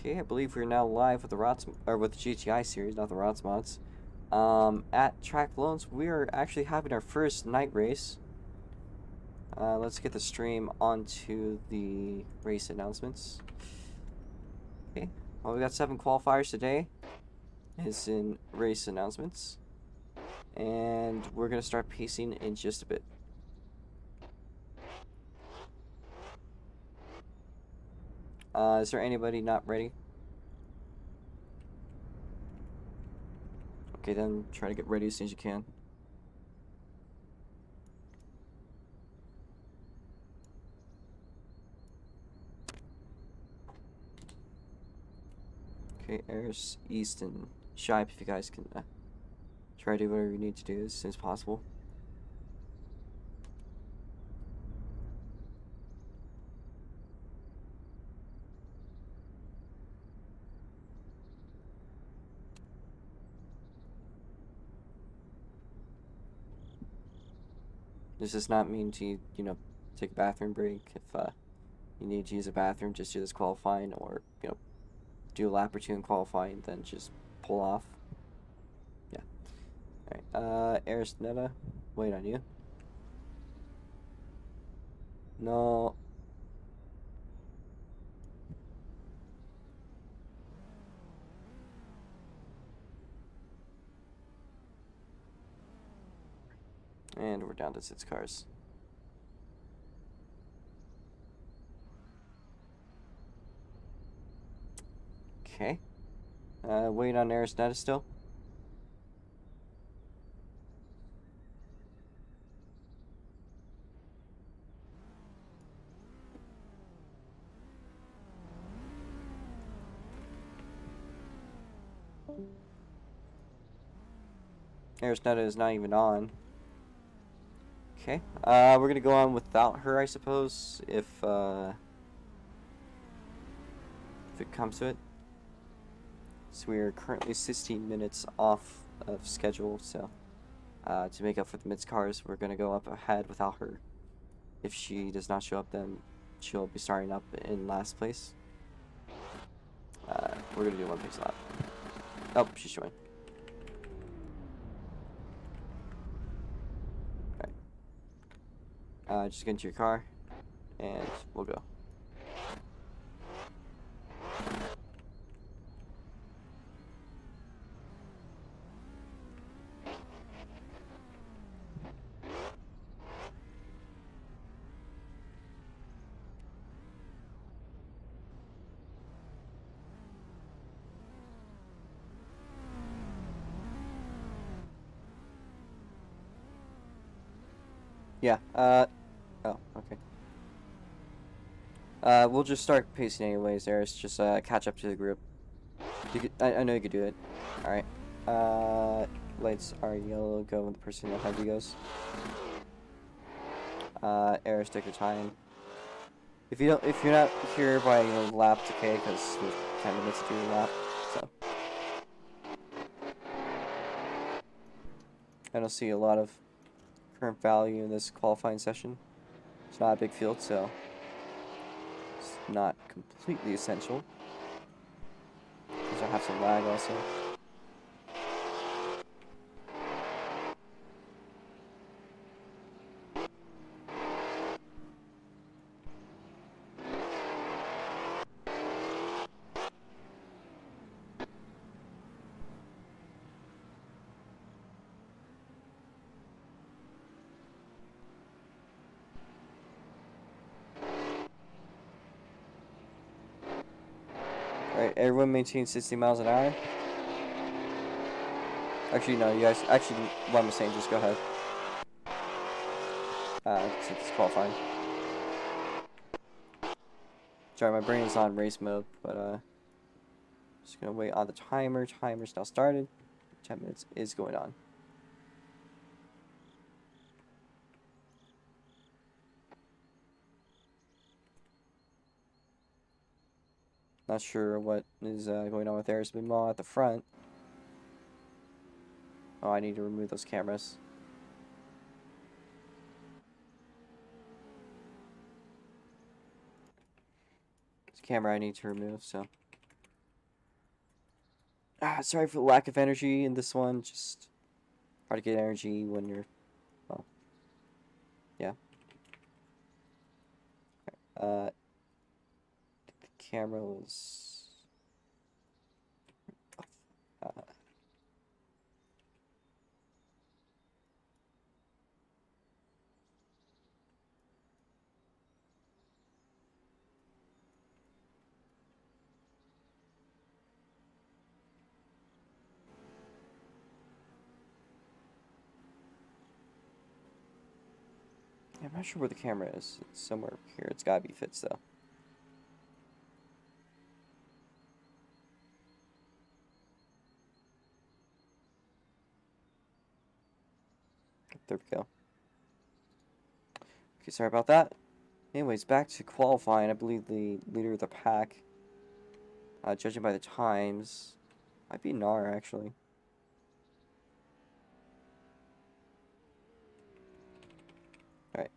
Okay, I believe we're now live with the with the GTI series, not the Rots mods. At Track Loans, we are actually having our first night race. Let's get the stream onto the race announcements. Okay, well, we got 7 qualifiers today. Is in race announcements, and we're gonna start pacing in just a bit. Is there anybody not ready? Okay, then try to get ready as soon as you can. Okay, Eris, East, and Shipe, if you guys can try to do whatever you need to do as soon as possible. This does not mean to, take a bathroom break. If you need to use a bathroom, just do this qualifying, or, do a lap or 2 in qualifying, then just pull off. Yeah. Alright, Eris, Netta, wait on you. No. And we're down to 6 cars. Okay. Wait on Eris, Netta still. Eris, Netta is not even on. Okay. We're gonna go on without her, I suppose, if it comes to it. So we are currently 16 minutes off of schedule, so to make up for the mid cars, we're going to go up ahead without her. If she does not show up, then she'll be starting up in last place. We're going to do 1 pit stop. Oh, she's showing. Alright. Just get into your car, and we'll go. Yeah, oh, okay. We'll just start pacing anyways, Eris. Just, catch up to the group. I know you could do it. Alright. Lights are yellow, go when the person ahead of you goes. Eris, take your time. If you're not here by lap, it's okay, because there's 10 minutes to do the lap, so. I don't see a lot of current value in this qualifying session. It's not a big field, so it's not completely essential. Because I have some lag also. Alright, everyone maintain 60 miles an hour. Actually, no, you guys, actually, what I'm saying, just go ahead. Since it's qualifying. Sorry, my brain is on race mode, but, just gonna wait on the timer. Timer's now started. 10 minutes is going on. Not sure what is going on with Eris Mall at the front. Oh, I need to remove those cameras. This camera I need to remove, so Sorry for the lack of energy in this one. Just hard to get energy when you're, well, yeah. The camera was. Uh, I'm not sure where the camera is. It's somewhere here. It's gotta be fixed though. There we go. Okay, sorry about that. Anyways, back to qualifying. I believe the leader of the pack, judging by the times, might be Nar actually. Alright.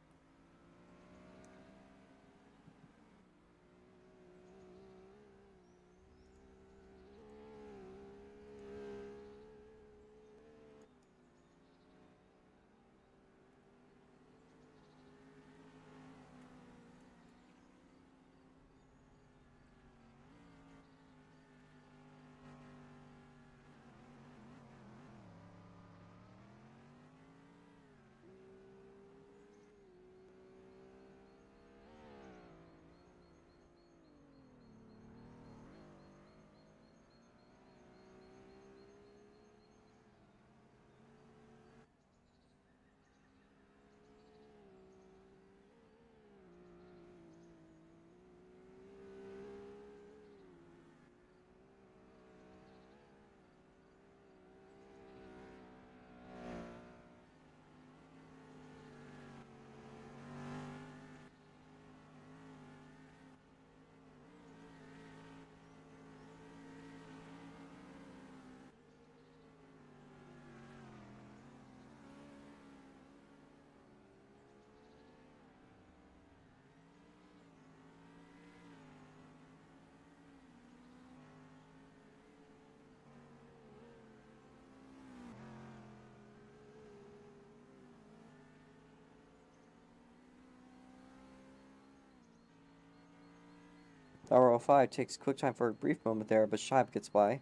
RO5 takes quick time for a brief moment there, but Shibe gets by.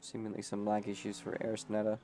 Seemingly some lag issues for Arisneta.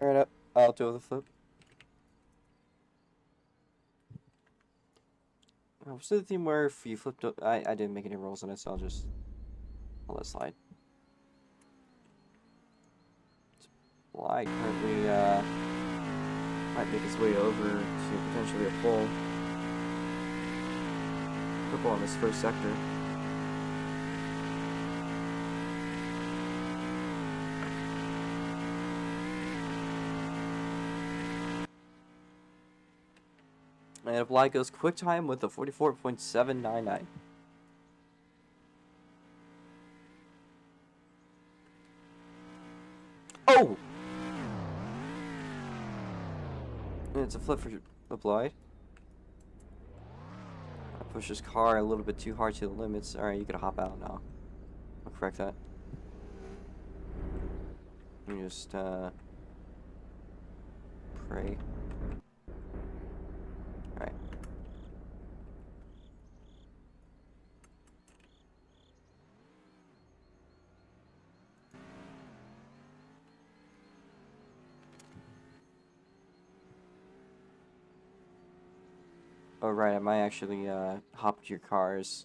Alright, I'll do the flip. Was the theme where if you flipped up, I didn't make any rolls on it, so I'll let it slide. Slide currently might make its way over to potentially a full purple on this first sector. And Black goes quick time with a 44.799. Oh! And it's a flip for Applied. I pushed his car a little bit too hard to the limits. Alright, you gotta hop out now. I'll correct that. Let me just pray. Alright. Oh right, I might actually hop to your cars.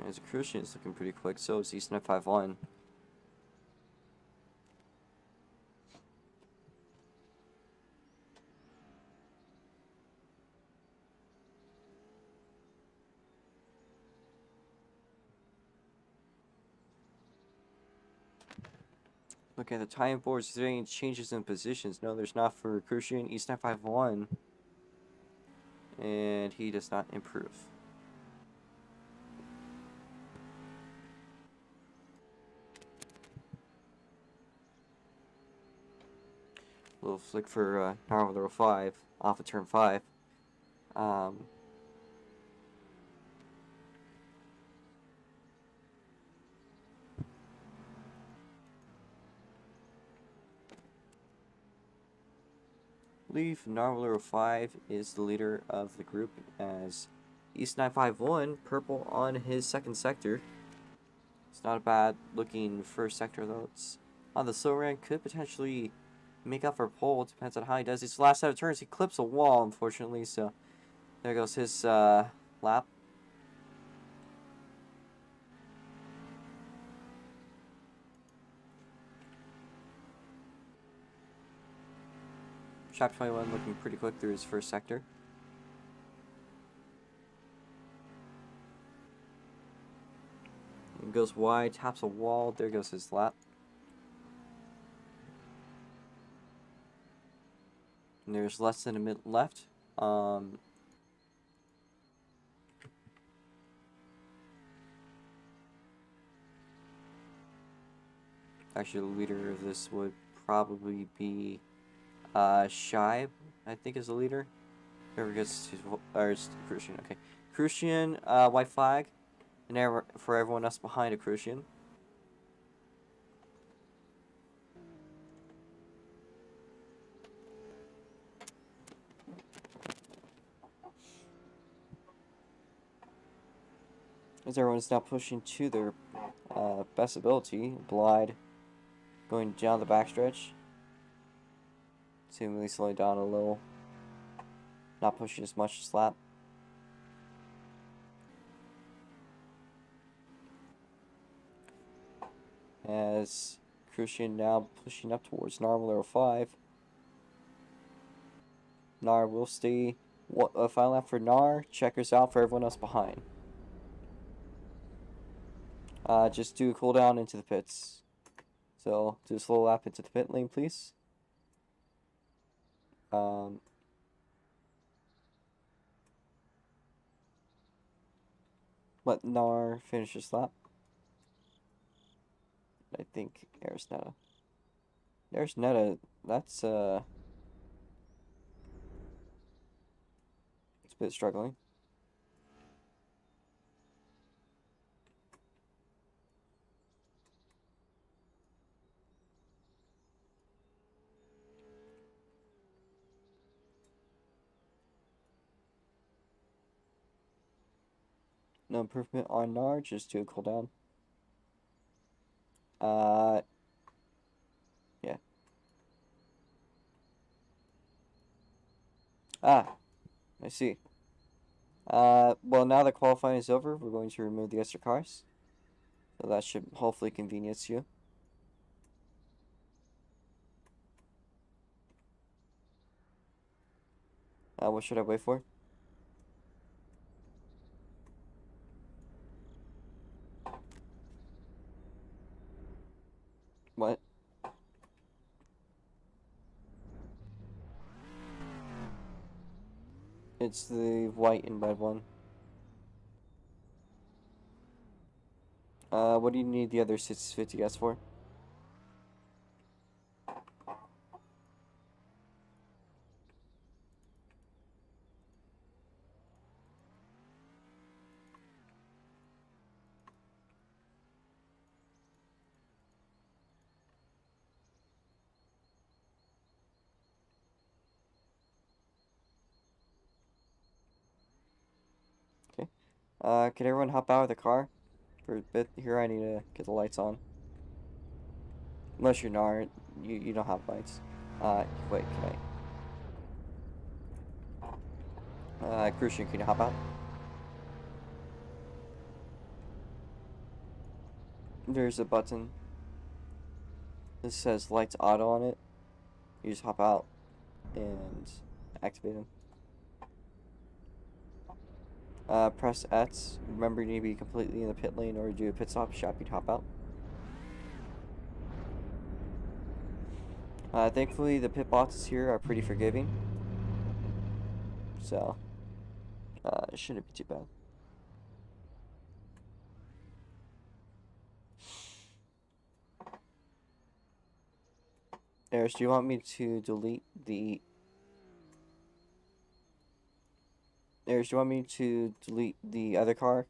As a Crucian is looking pretty quick, so is East 951. Look at the time boards. Is there any changes in positions? No, there's not for Crucian. East 951. And he does not improve. Little flick for Narwhal 05 off of turn 5. I believe Narwhal 05 is the leader of the group as East 951 purple on his second sector. It's not a bad looking first sector though. It's on the slow rank, could potentially make up for pole. Depends on how he does his last set of turns. He clips a wall unfortunately, so there goes his lap. Chapter 21 looking pretty quick through his first sector. And goes wide, taps a wall, there goes his lap. And there's less than a minute left. Actually, the leader of this would probably be Shive, I think is the leader. Whoever gets to, or it's Crucian, okay. Crucian, white flag, and for everyone else behind a Crucian. As everyone's now pushing to their best ability, Blide going down the backstretch. Seemingly slowing down a little. Not pushing as much as lap. As Crucian now pushing up towards Narwhal 05. Nar will stay. Final lap for Nar. Checkers out for everyone else behind. Just do a cooldown into the pits. So, do a slow lap into the pit lane, please. Let Nar finish his lap. I think there's Netta. There's Netta. That's it's a bit struggling. No improvement on NAR, just do a cooldown. Yeah. Ah, I see. Well, now that qualifying is over, we're going to remove the extra cars. So that should hopefully convenience you. What should I wait for? What? It's the white and red one. What do you need the other 650S for? Okay. Can everyone hop out of the car for a bit? Here, I need to get the lights on. Unless you're not, you don't have lights. Wait, can I? Christian, can you hop out? There's a button. This says lights auto on it. You just hop out and activate them. Press X. Remember, you need to be completely in the pit lane or do a pit stop. You'd hop out. Thankfully, the pit boxes here are pretty forgiving. So, it shouldn't be too bad. Eris, do you want me to delete the... Eris, do you want me to delete the other car?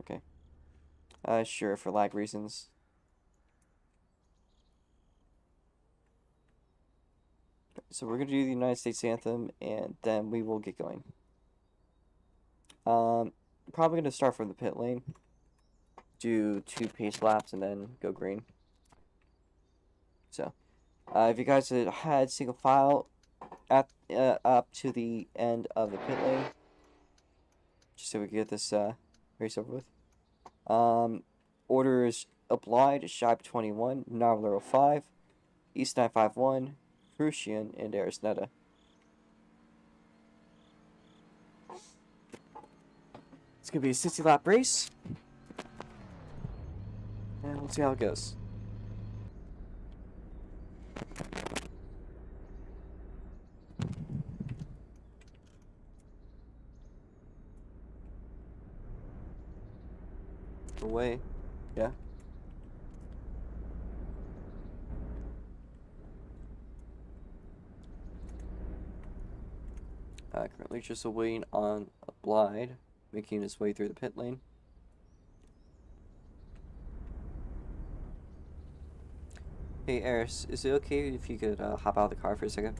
Okay. Sure, for lag reasons. So we're gonna do the United States anthem, and then we will get going. Probably gonna start from the pit lane. Do 2 pace laps and then go green. So, if you guys had single file at up to the end of the pit lane, just so we can get this race over with. Orders applied: Shibe 21, Navalero 5, East 951, Crucian, and Arisneta. It's gonna be a 60-lap race, and we'll see how it goes. Away, yeah. Currently just waiting on Applied, making his way through the pit lane. Hey Eris, is it okay if you could hop out of the car for a second?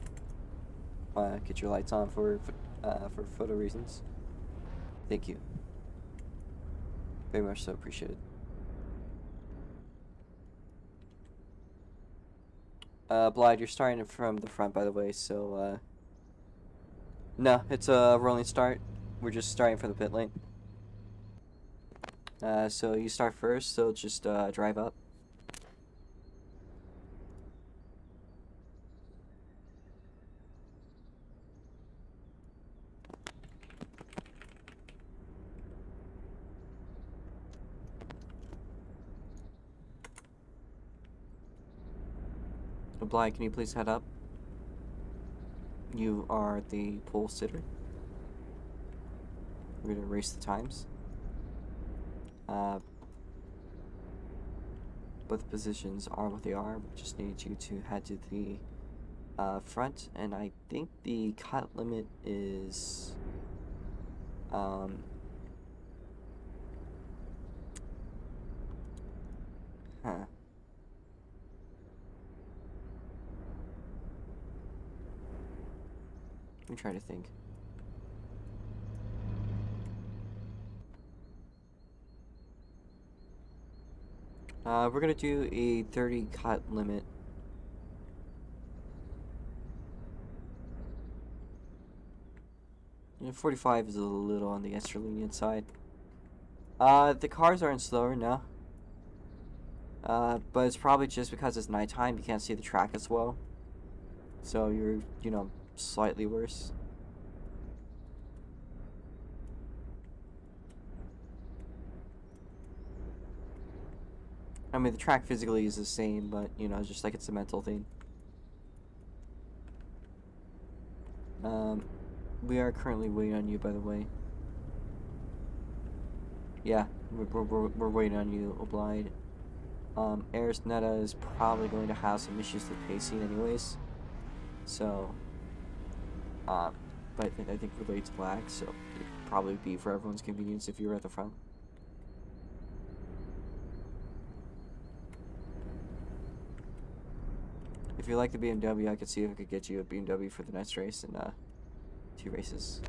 Get your lights on for photo reasons. Thank you. Very much so appreciated. Blyde, you're starting from the front, by the way, so, no, it's a rolling start. We're just starting from the pit lane. So you start first, so just, drive up. Blyde, can you please head up? You are the pole sitter. We're gonna race the times. Both positions are what they are. We just need you to head to the front, and I think the cut limit is huh. I'm trying to think. We're gonna do a 30 cut limit. And 45 is a little on the extra lenient side. The cars aren't slower now. But it's probably just because it's nighttime, you can't see the track as well. So you're, you know, slightly worse. I mean, the track physically is the same, but, you know, just like it's a mental thing. We are currently waiting on you, by the way. Yeah, we're waiting on you, Oblide. Aris Netta is probably going to have some issues with pacing anyways. So, but I think related to lag, so it'd probably be for everyone's convenience if you were at the front. If you like the BMW, I could see if I could get you a BMW for the next race and 2 races.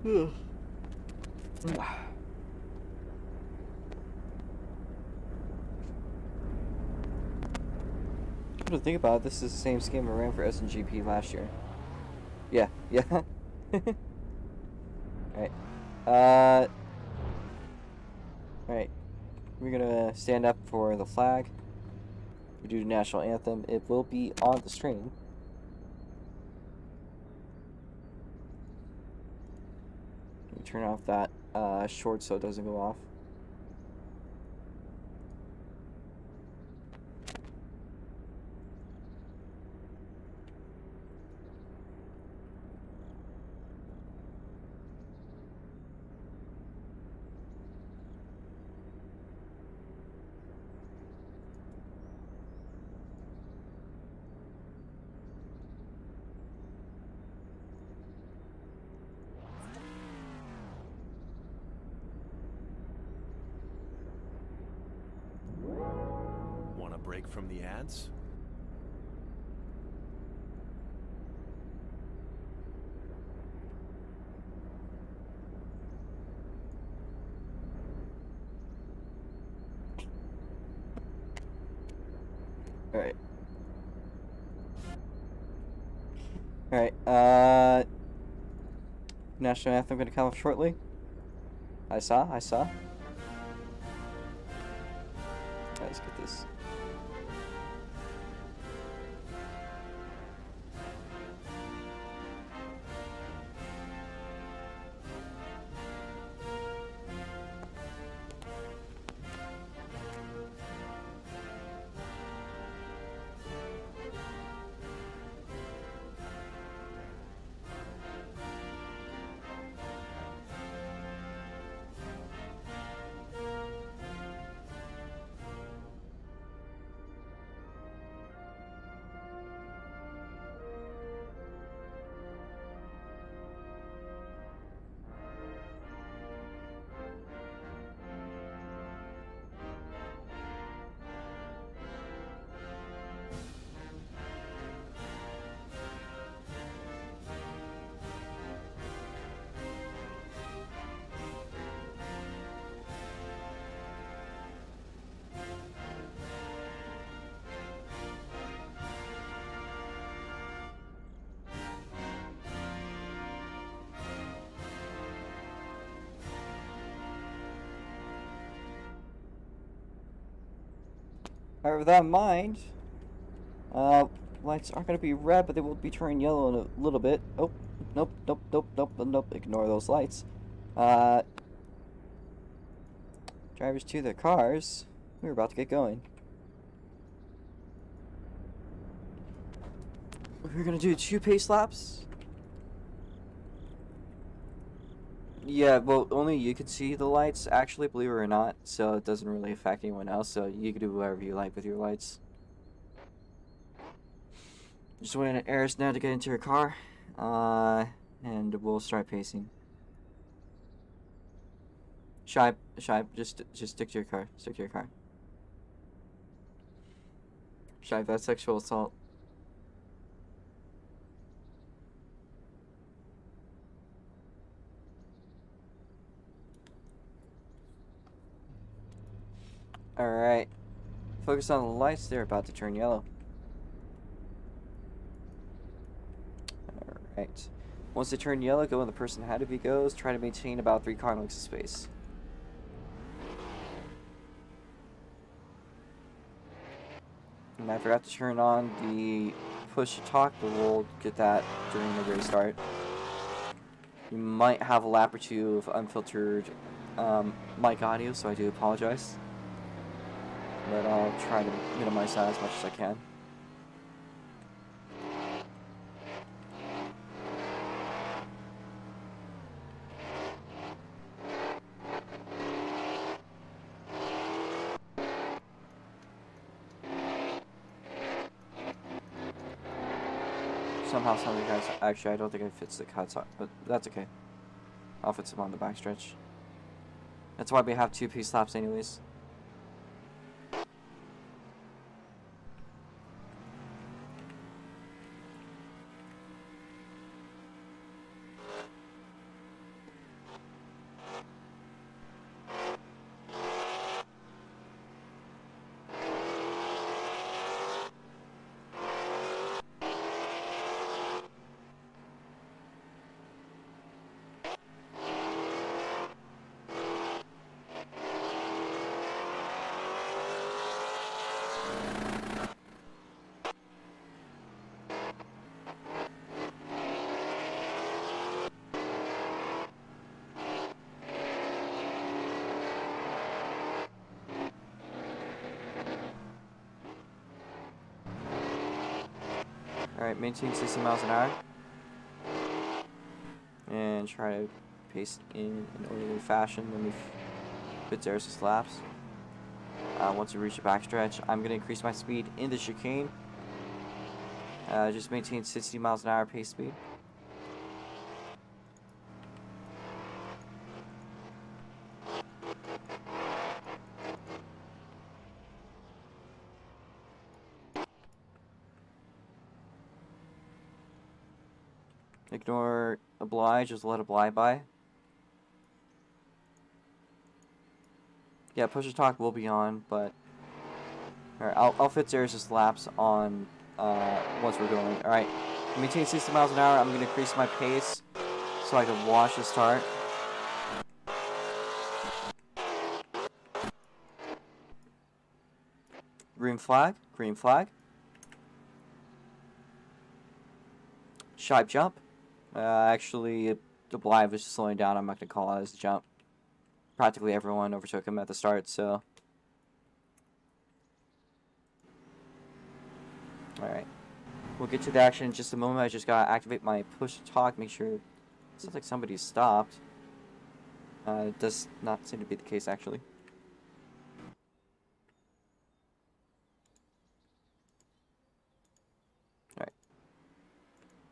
Ugh. Come to think about it, this is the same scheme I ran for SNGP last year. Yeah, yeah. Alright. Alright. We're gonna stand up for the flag. We do the national anthem. It will be on the stream. Turn off that short so it doesn't go off. Want a break from the ads? Alright. Alright, national anthem gonna come up shortly. I saw. Alright, let's get this. Alright, with that in mind, lights aren't going to be red, but they will be turning yellow in a little bit. Oh, nope. Ignore those lights. Drivers to their cars. We're about to get going. We're going to do 2 pace laps. Yeah, well, only you can see the lights, actually, believe it or not, so it doesn't really affect anyone else, so you can do whatever you like with your lights. Just waiting at Eris now to get into her car, and we'll start pacing. Shy, just stick to your car, stick to your car. Shy, that's sexual assault. Alright. Focus on the lights, they're about to turn yellow. Alright. Once they turn yellow, go when the person ahead of you goes. Try to maintain about 3 car lengths of space. And I forgot to turn on the push to talk, but we'll get that during the race start. You might have a lap or two of unfiltered mic audio, so I do apologize. But I'll try to minimize that as much as I can. Somehow some of you guys, actually I don't think it fits the cuts, but that's okay. I'll fit some on the backstretch. That's why we have 2-piece laps anyways. Alright, maintain 60 miles an hour. And try to pace in an orderly fashion when we fit their assist laps. Once we reach the backstretch, I'm going to increase my speed in the chicane. Just maintain 60 miles an hour pace speed. Ignore oblige, just let oblige by. Yeah, push to talk will be on, but alright, I'll fit Zeus' laps on once we're going. Alright, maintain 60 miles an hour. I'm gonna increase my pace so I can watch the start. Green flag, green flag. Shy jump. Actually, the Blythe was slowing down. I'm not going to call it as a jump. Practically everyone overtook him at the start, so. Alright. We'll get to the action in just a moment. I just got to activate my push to talk, make sure. It sounds like somebody's stopped. It does not seem to be the case, actually. Alright.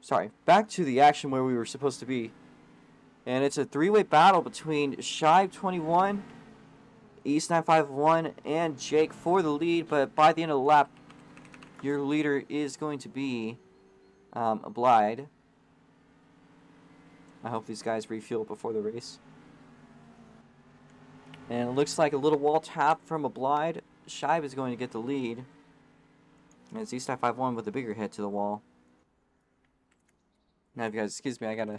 Sorry. Back to the action where we were supposed to be. And it's a three-way battle between Shive21, East951, and Jake for the lead. But by the end of the lap, your leader is going to be Blythe. I hope these guys refuel before the race. And it looks like a little wall tap from a Blythe. Shive is going to get the lead. And it's East951 with a bigger hit to the wall. Now, if you guys excuse me, I gotta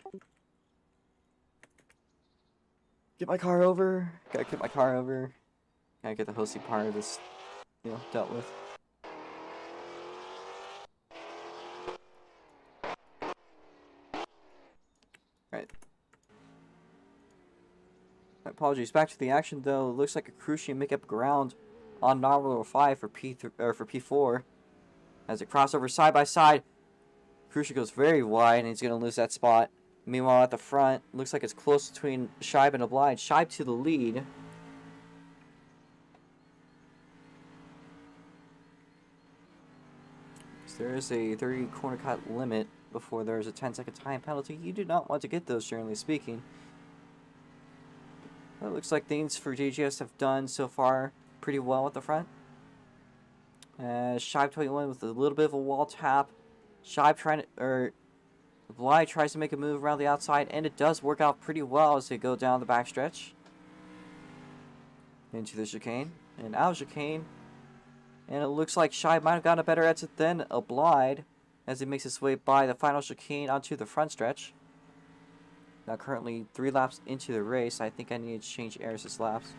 get my car over. Gotta get my car over. Gotta get the hosting part of this, dealt with. Right. My apologies. Back to the action, though. It looks like a Crucian make up ground on nominal 5 for P4. As it crossover side by side, Crucian goes very wide, and he's gonna lose that spot. Meanwhile, at the front, looks like it's close between Scheib and Oblige. Scheib to the lead. So there is a 30 corner cut limit before there's a 10-second time penalty. You do not want to get those, generally speaking. Well, it looks like things for JGS have done so far pretty well at the front. Scheib 21 with a little bit of a wall tap. Scheib Bly tries to make a move around the outside, and it does work out pretty well as they go down the backstretch. Into the chicane, and out of chicane. And it looks like Scheib might have gotten a better exit than Oblige as he makes his way by the final chicane onto the front stretch. Now currently 3 laps into the race. I think I need to change Eris's laps.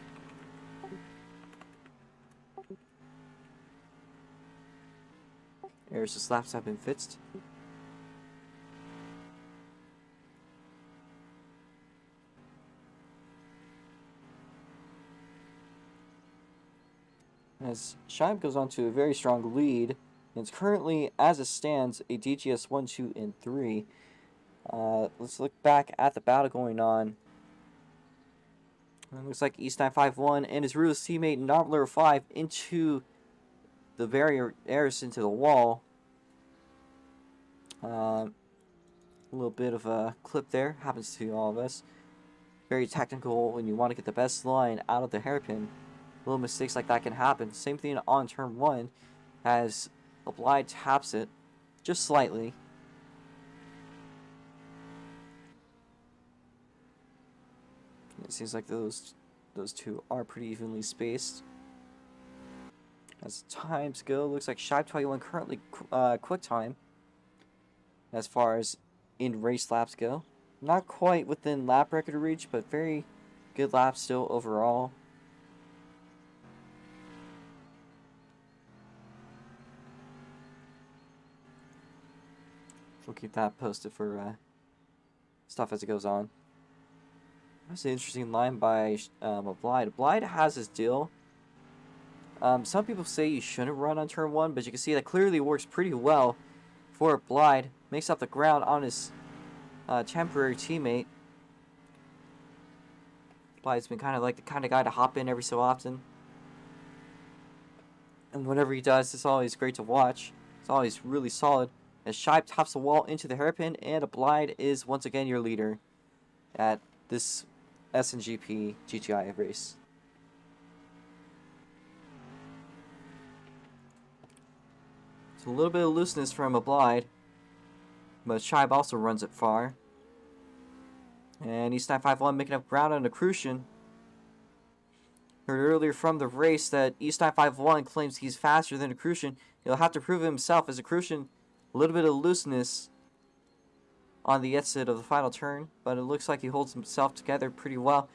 Eris's laps have been fixed. As Scheib goes on to a very strong lead, and it's currently, as it stands, a DGS 1, 2, and 3. Let's look back at the battle going on. It looks like East 951 and his ruthless teammate Nobbler 5 into the barrier, Eris into the wall. A little bit of a clip there, happens to all of us. Very technical when you want to get the best line out of the hairpin. Little mistakes like that can happen. Same thing on turn 1 as Oblige taps it just slightly. It seems like those two are pretty evenly spaced. As times go, looks like Scheib 21 currently quick time as far as in race laps go. Not quite within lap record reach, but very good laps still overall. We'll keep that posted for stuff as it goes on. That's an interesting line by Oblige. Oblige has his deal. Some people say you shouldn't run on turn 1, but you can see that clearly works pretty well for Oblige. Makes up the ground on his temporary teammate. Oblige's been kind of like the kind of guy to hop in every so often. And whenever he does, it's always great to watch. It's always really solid. As Scheib tops the wall into the hairpin, and Oblige is once again your leader at this SNGP GTI race. It's a little bit of looseness from Oblige, but Scheib also runs it far. And East 951 making up ground on the Crucian. Heard earlier from the race that East 951 claims he's faster than a Crucian. He'll have to prove it himself as a Crucian. A little bit of looseness on the exit of the final turn, but it looks like he holds himself together pretty well.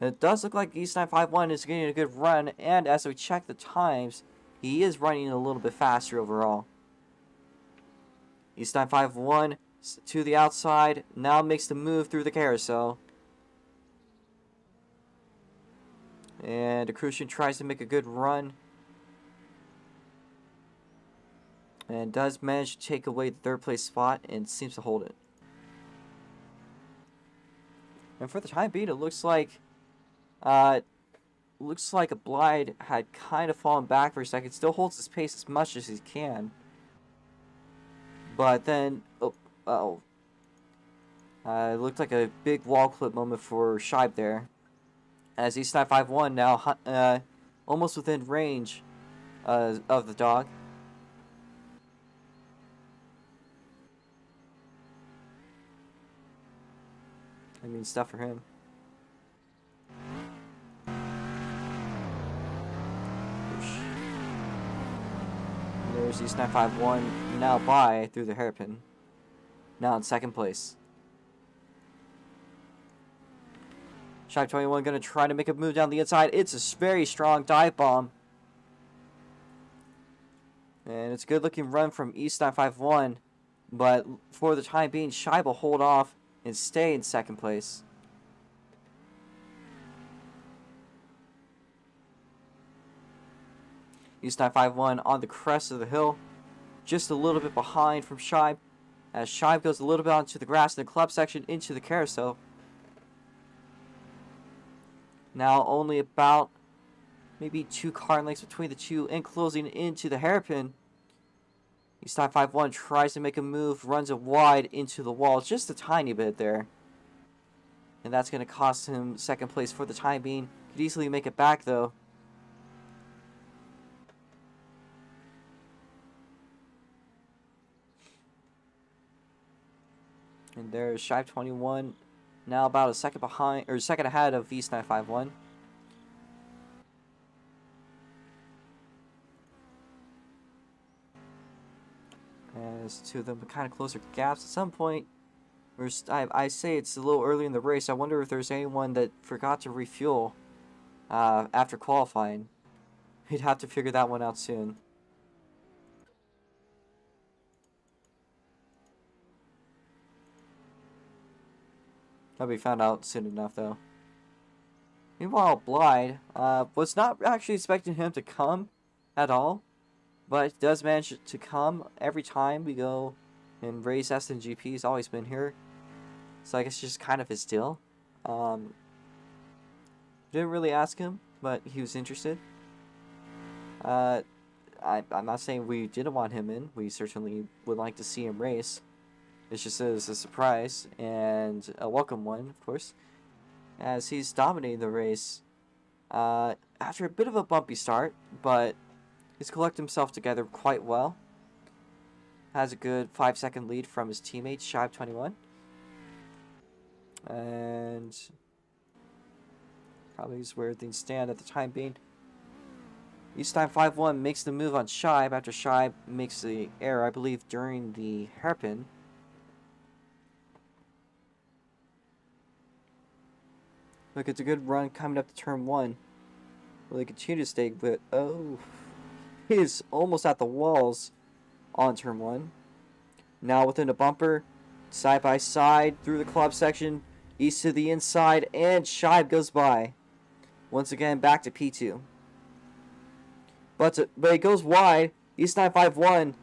And it does look like East 951 is getting a good run, and as we check the times, he is running a little bit faster overall. East 951 to the outside, now makes the move through the carousel. And the Crucian tries to make a good run. And does manage to take away the 3rd place spot and seems to hold it. And for the time being, it looks like Oblige had kind of fallen back for a second. Still holds his pace as much as he can. But then, it looked like a big wall clip moment for Scheib there. As East 951 now almost within range of the dog. I mean, stuff for him. There's East 951 now by through the hairpin. Now in 2nd place. Scheib 21 going to try to make a move down the inside. It's a very strong dive bomb. And it's a good looking run from East 951. But for the time being, Scheib will hold off and stay in 2nd place. East 951 on the crest of the hill. Just a little bit behind from Scheib. As Shive goes a little bit onto the grass in the club section into the carousel. Now only about maybe 2 car lengths between the two and closing into the hairpin. East 51 tries to make a move, runs it wide into the wall, just a tiny bit there. And that's going to cost him second place for the time being. Could easily make it back though. And there's Shive 21, now about a second behind, or second ahead of East 951. As two of them kind of closer gaps at some point. I say it's a little early in the race. I wonder if there's anyone that forgot to refuel after qualifying. We'd have to figure that one out soon. That'll be found out soon enough, though. Meanwhile, Blythe was not actually expecting him to come at all, but does manage to come every time we go and race SNGP. He's always been here, so I guess just kind of his deal. Didn't really ask him, but he was interested. I'm not saying we didn't want him in. We certainly would like to see him race. It's just as a surprise and a welcome one, of course, as he's dominating the race after a bit of a bumpy start, but he's collected himself together quite well. Has a good 5-second lead from his teammate, Shive 21. And probably is where things stand at the time being. East 951 makes the move on Shive after Shive makes the error, I believe, during the hairpin. Look, it's a good run coming up to turn 1. Will they continue to stay, but oh, he's almost at the walls on turn 1. Now within a bumper, side by side through the club section, east to the inside, and Shive goes by. Once again, back to P2. But it goes wide. East 951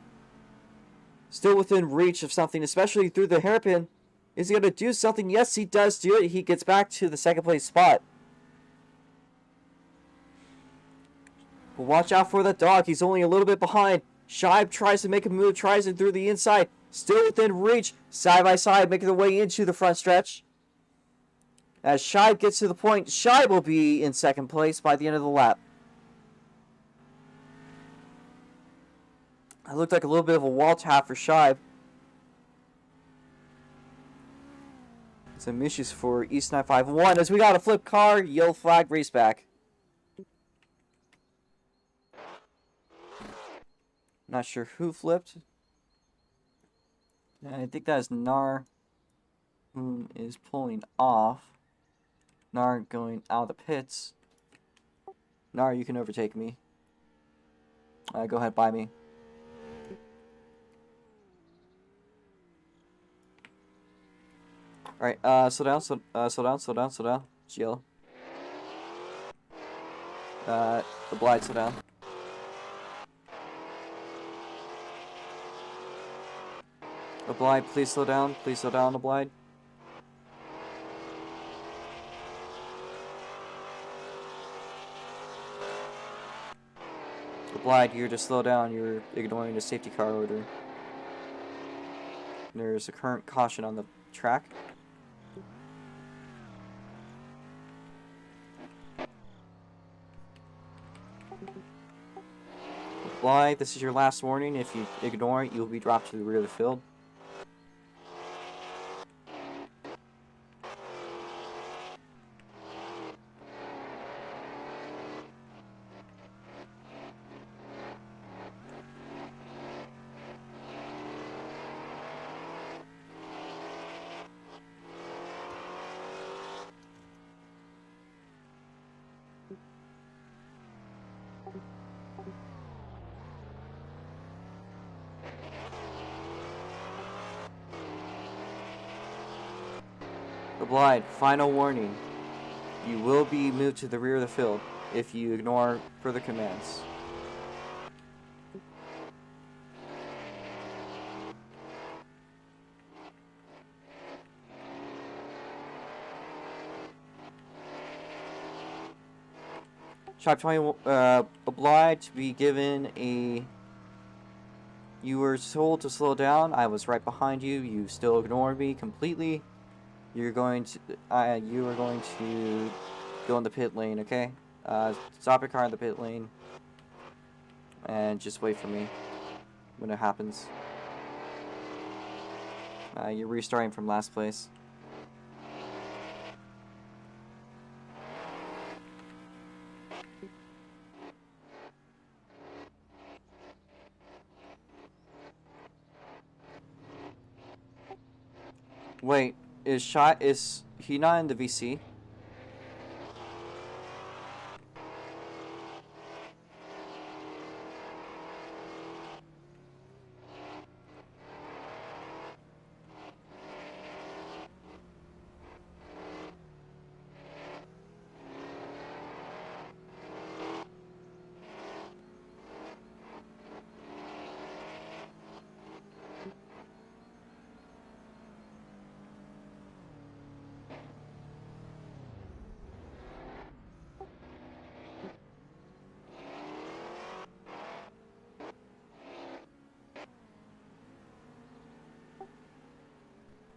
still within reach of something, especially through the hairpin. Is he going to do something? Yes, he does do it. He gets back to the second place spot. But watch out for that dog. He's only a little bit behind. Shive tries to make a move, tries it through the inside. Still within reach. Side by side, making their way into the front stretch. As Shive gets to the point, Shive will be in second place by the end of the lap. It looked like a little bit of a wall tap for Shive. Some issues for East 951 as we got a flip car, yellow flag, race back. Not sure who flipped. I think that is Nar, who is pulling off. Nar going out of the pits. Nar, you can overtake me. Go ahead, by me. Alright, slow down, slow down. It's yellow. The Blythe, slow down. The Blythe, please slow down, the Blythe. The Blythe, you're to slow down, you're ignoring the safety car order. There's a current caution on the track. Blythe, this is your last warning. If you ignore it, you'll be dropped to the rear of the field. Blythe, final warning. You will be moved to the rear of the field if you ignore further commands. Shop 20, obliged to be given a... You were told to slow down. I was right behind you. You still ignored me completely. You are going to go in the pit lane, okay? Stop your car in the pit lane. And just wait for me when it happens. You're restarting from last place. Wait, is he not in the VC?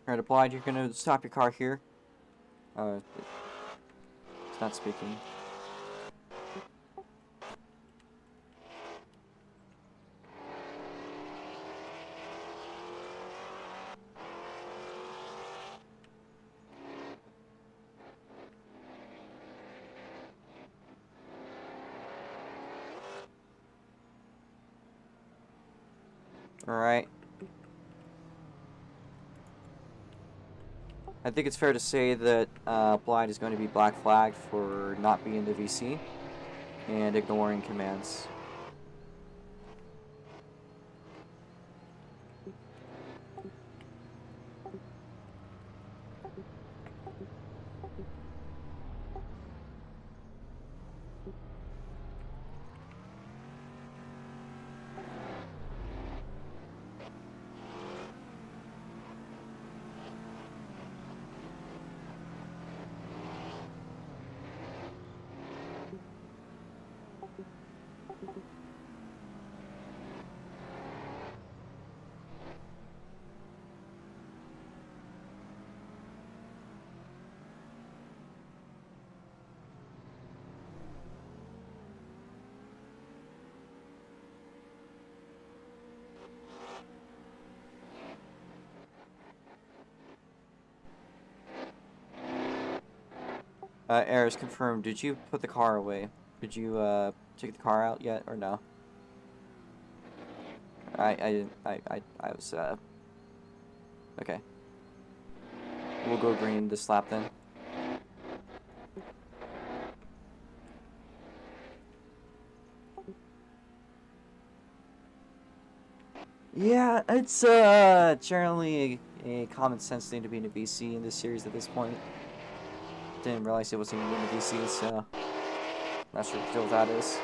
Alright, applied. You're gonna stop your car here. It's not speaking. Alright. I think it's fair to say that Blind is going to be black flagged for not being the VC and ignoring commands. Errors confirmed. Did you put the car away? Did you take the car out yet or no? I was okay. We'll go green this lap then. Yeah, it's generally a common sense thing to be in a VC in this series at this point. Didn't realize it wasn't even in the VC, so not sure what the deal with that is.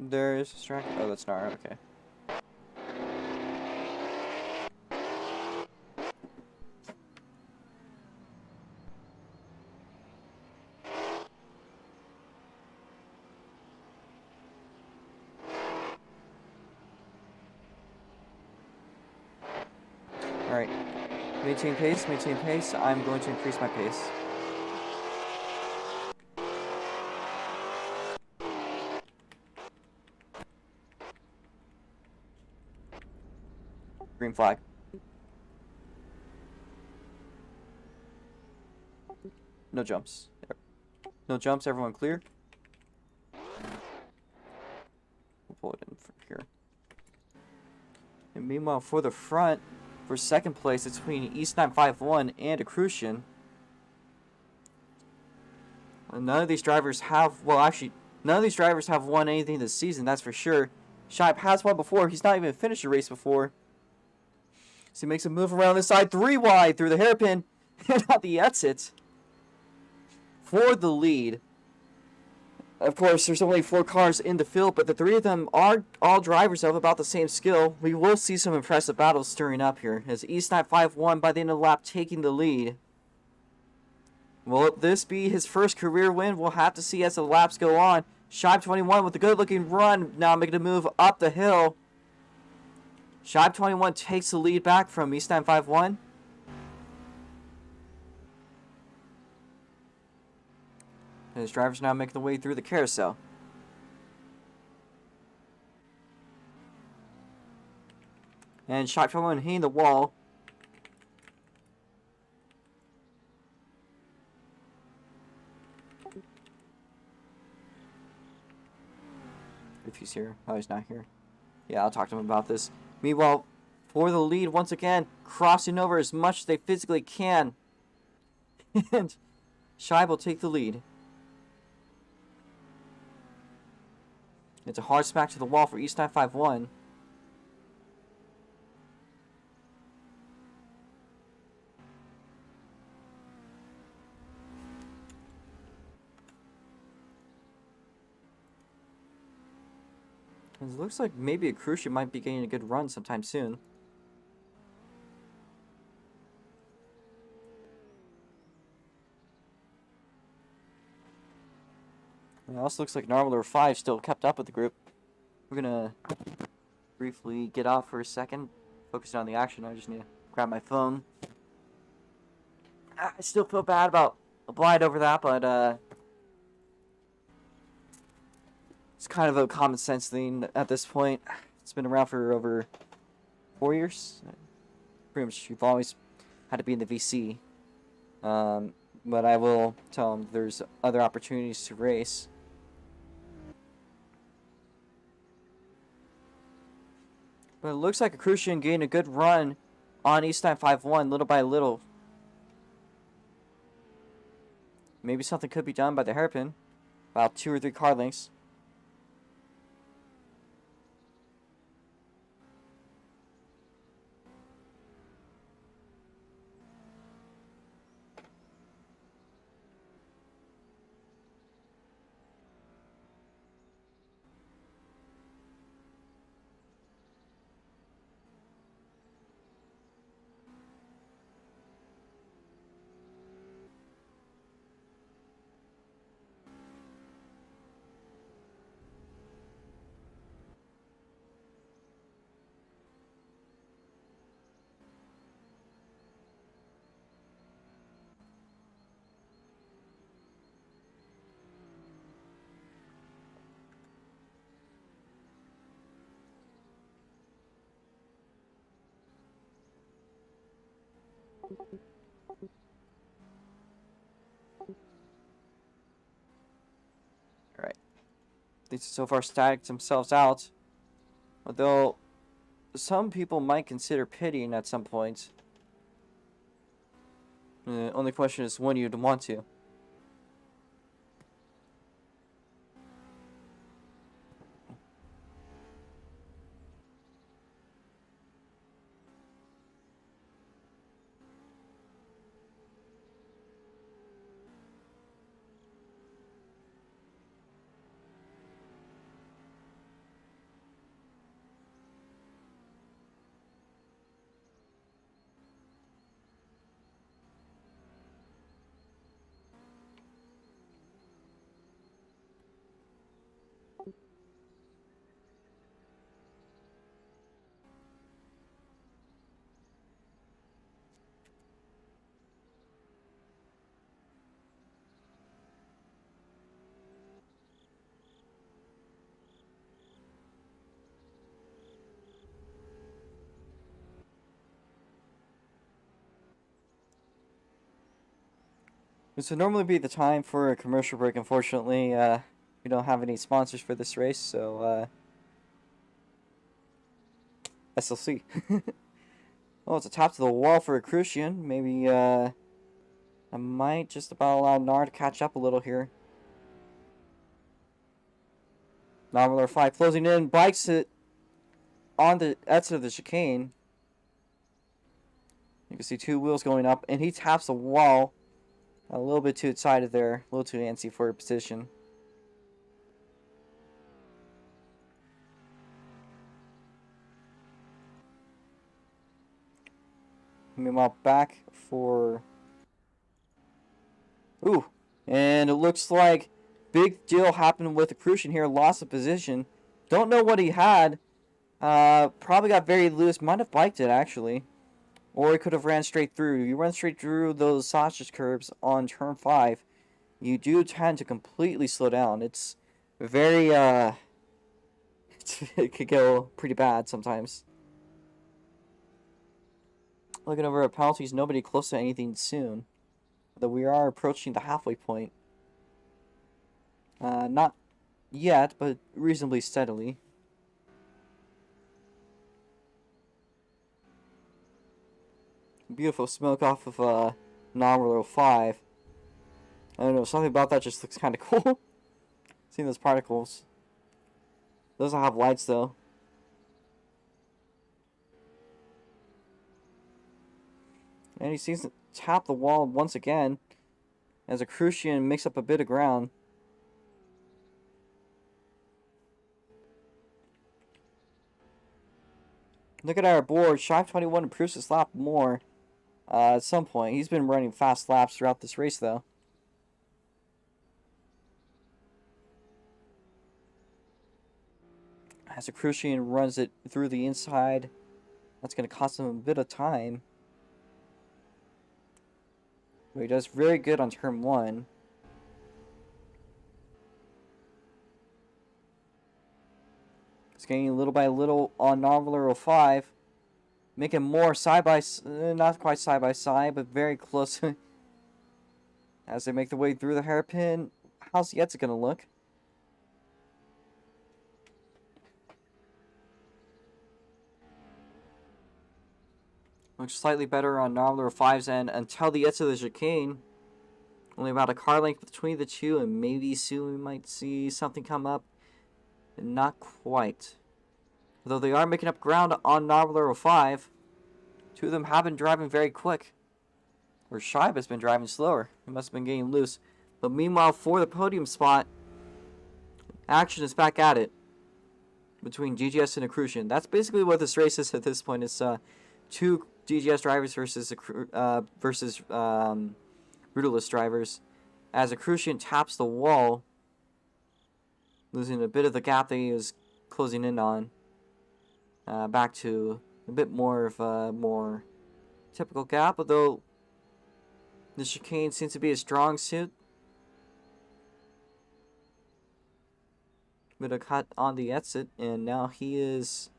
There's a track. Oh, that's not okay. Alright. Maintain pace, maintain pace. I'm going to increase my pace. Green flag. No jumps. No jumps, everyone clear. We'll pull it in from here. And meanwhile, for the front, for second place, it's between East 951 and Accrucian. None of these drivers have, well, actually, none of these drivers have won anything this season, that's for sure. Shipe has won before. He's not even finished a race before. So he makes a move around this side, 3 wide through the hairpin, and out the exit for the lead. Of course, there's only 4 cars in the field, but the 3 of them are all drivers of about the same skill. We will see some impressive battles stirring up here, as East 5-1 by the end of the lap taking the lead. Will this be his first career win? We'll have to see as the laps go on. Shipe 21 with a good-looking run, now making a move up the hill. Shipe 21 takes the lead back from East 5-1. His drivers now making the way through the carousel. And Shipe 21 hitting the wall. If he's here. Oh, he's not here. Yeah, I'll talk to him about this. Meanwhile, for the lead, once again, crossing over as much as they physically can. And Shipe will take the lead. It's a hard smack to the wall for East 951. It looks like maybe a Crucian might be getting a good run sometime soon. It also looks like Narwhaler 5 still kept up with the group. We're gonna briefly get off for a second, focus on the action. I just need to grab my phone. I still feel bad about Blight over that, but it's kind of a common sense thing at this point. It's been around for over 4 years. Pretty much you've always had to be in the VC. But I will tell them there's other opportunities to race. But it looks like a Crucian gained a good run on East 951 little by little. Maybe something could be done by the hairpin. About 2 or 3 car lengths. Alright. These so far stacked themselves out. Although some people might consider pitying at some point. The only question is when you'd want to. This would normally be the time for a commercial break. Unfortunately, we don't have any sponsors for this race, so SLC. Oh, it's a top to the wall for a Crucian. Maybe I might just about allow Nar to catch up a little here. Narwhaler 5 closing in, bikes it on the exit of the chicane. You can see 2 wheels going up, and he taps the wall a little bit too excited there, a little too antsy for a position. Meanwhile, back for... Ooh, and it looks like big deal happened with the Crucian here, lost the position. Don't know what he had. Probably got very loose, might have biked it actually. Or he could have ran straight through. You run straight through those sausage curbs on turn 5, you do tend to completely slow down. It's very, it could go pretty bad sometimes. Looking over at penalties, nobody close to anything soon. Though we are approaching the halfway point. Not yet, but reasonably steadily. Beautiful smoke off of nominal 5. I don't know, something about that just looks kind of cool. Seeing those particles. Doesn't have lights though. And he seems to tap the wall once again as a Crucian makes up a bit of ground. Look at our board. Shive21 improves his lap more at some point. He's been running fast laps throughout this race though. As a Crucian runs it through the inside, that's going to cost him a bit of time. But he does very good on turn 1. It's gaining little by little on Novelero 5. Making more side by not quite side by side, but very close. As they make their way through the hairpin, how's the exit going to look? Looks slightly better on Novelero 5's end until the exit of the chicane. Only about a car length between the two, and maybe soon we might see something come up. Not quite. Although they are making up ground on Novelero 5. 2 of them have been driving very quick. Or Shive has been driving slower. He must have been getting loose. But meanwhile, for the podium spot, action is back at it. Between GGS and a Crucian. That's basically what this race is at this point. It's 2 GGS drivers versus Brutalist drivers. As a Crucian taps the wall, losing a bit of the gap that he was closing in on. Back to a bit more of a more typical gap, although the chicane seems to be a strong suit. Bit of cut on the exit, and now he is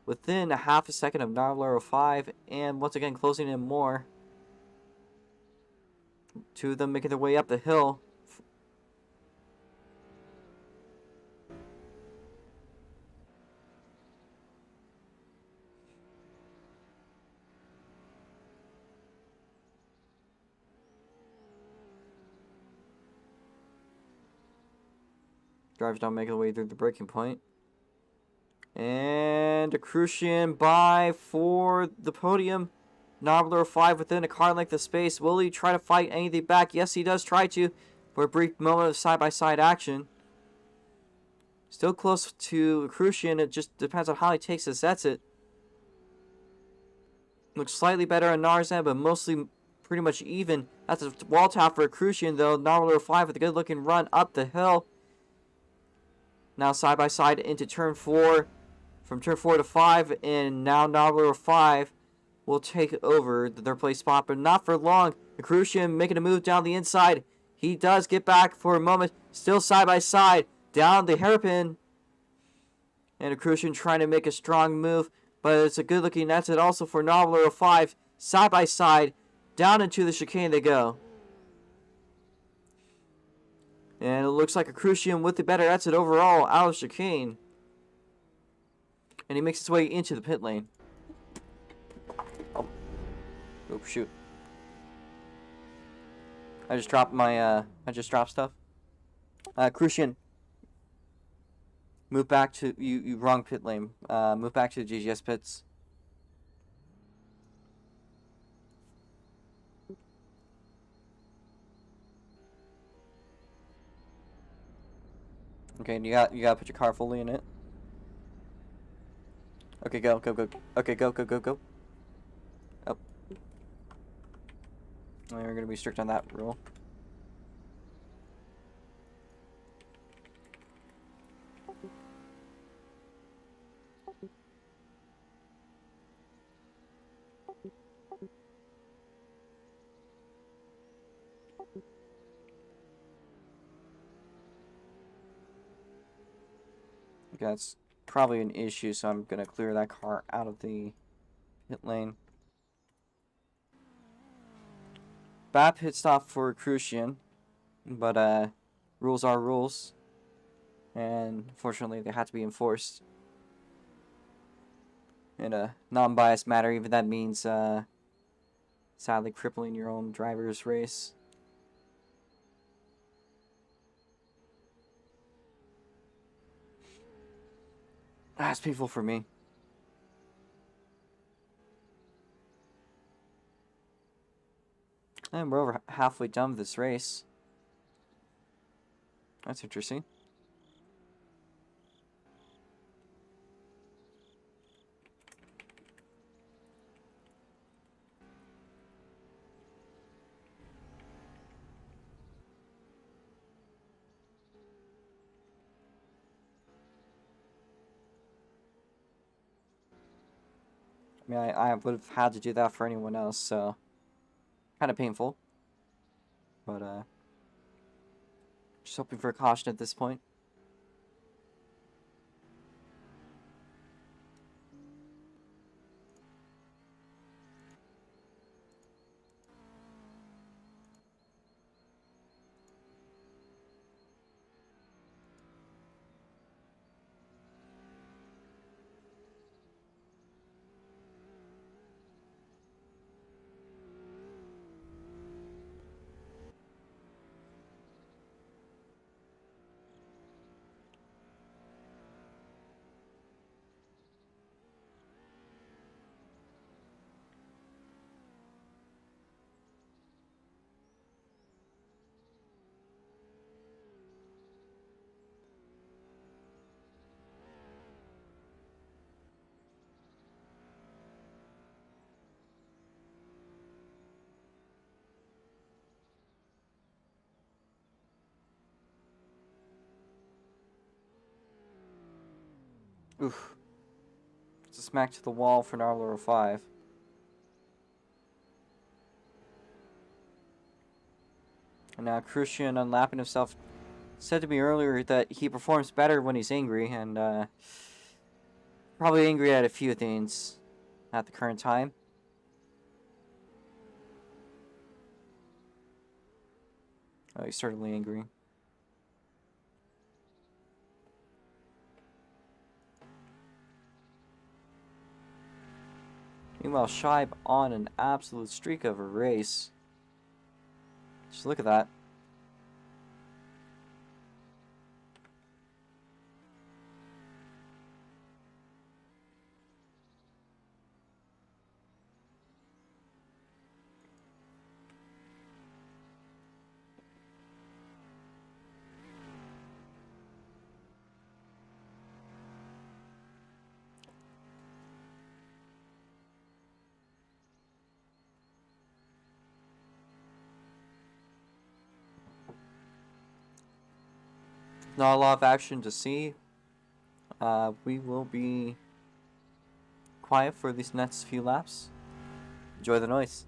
within a half a second of Novelero 5, and once again closing in more. 2 of them making their way up the hill. Drivers don't make their way through the breaking point. And a Crucian by for the podium. Novelero 5 within a car length of space. Will he try to fight anything back? Yes, he does try to for a brief moment of side-by-side action. Still close to Crucian. It just depends on how he takes this exit. Looks slightly better on Nar's end, but mostly pretty much even. That's a wall tap for a Crucian, though. Novelero 5 with a good-looking run up the hill. Now side-by-side into turn 4. From turn 4 to 5, and now Novelero 5 will take over their place spot, but not for long. The Crucian making a move down the inside. He does get back for a moment, still side-by-side, down the hairpin. And a Crucian trying to make a strong move, but it's a good-looking exit also for Novelero 5. Side-by-side, down into the chicane they go. And it looks like a Crucian with the better exit overall out of chicane. And he makes his way into the pit lane. Oh, shoot. I just dropped my, I just dropped stuff. Crucian Move back to you wrong pit lane. Move back to the GGS pits. Okay, and you gotta put your car fully in it. Okay, go. Okay, go. Oh, we're gonna be strict on that rule. Okay, that's probably an issue, so I'm gonna clear that car out of the pit lane. Bad pit stop for Crucian, but rules are rules, and unfortunately they have to be enforced in a non-biased manner, even that means sadly crippling your own driver's race. That's painful for me. And we're over halfway done with this race. That's interesting. I mean, I would have had to do that for anyone else, so kind of painful. But just hoping for a caution at this point. Oof. It's a smack to the wall for Narlow 5. And now Crucian unlapping himself said to me earlier that he performs better when he's angry, and probably angry at a few things at the current time. Oh, he's certainly angry. Meanwhile, Shibe on an absolute streak of a race. Just look at that. Not a lot of action to see. We will be quiet for these next few laps. Enjoy the noise.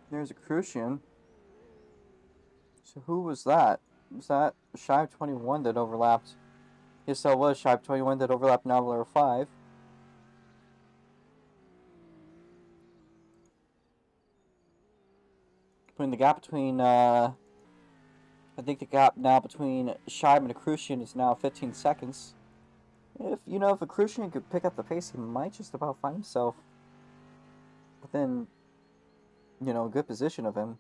There's a Crucian. So who was that? Was that Shive 21 that overlapped? Yes, that was Shive 21 that overlapped Noveler 5. Between the gap between, I think the gap now between Shive and a Crucian is now 15 seconds. If a Crucian could pick up the pace, he might just about find himself within, a good position of him.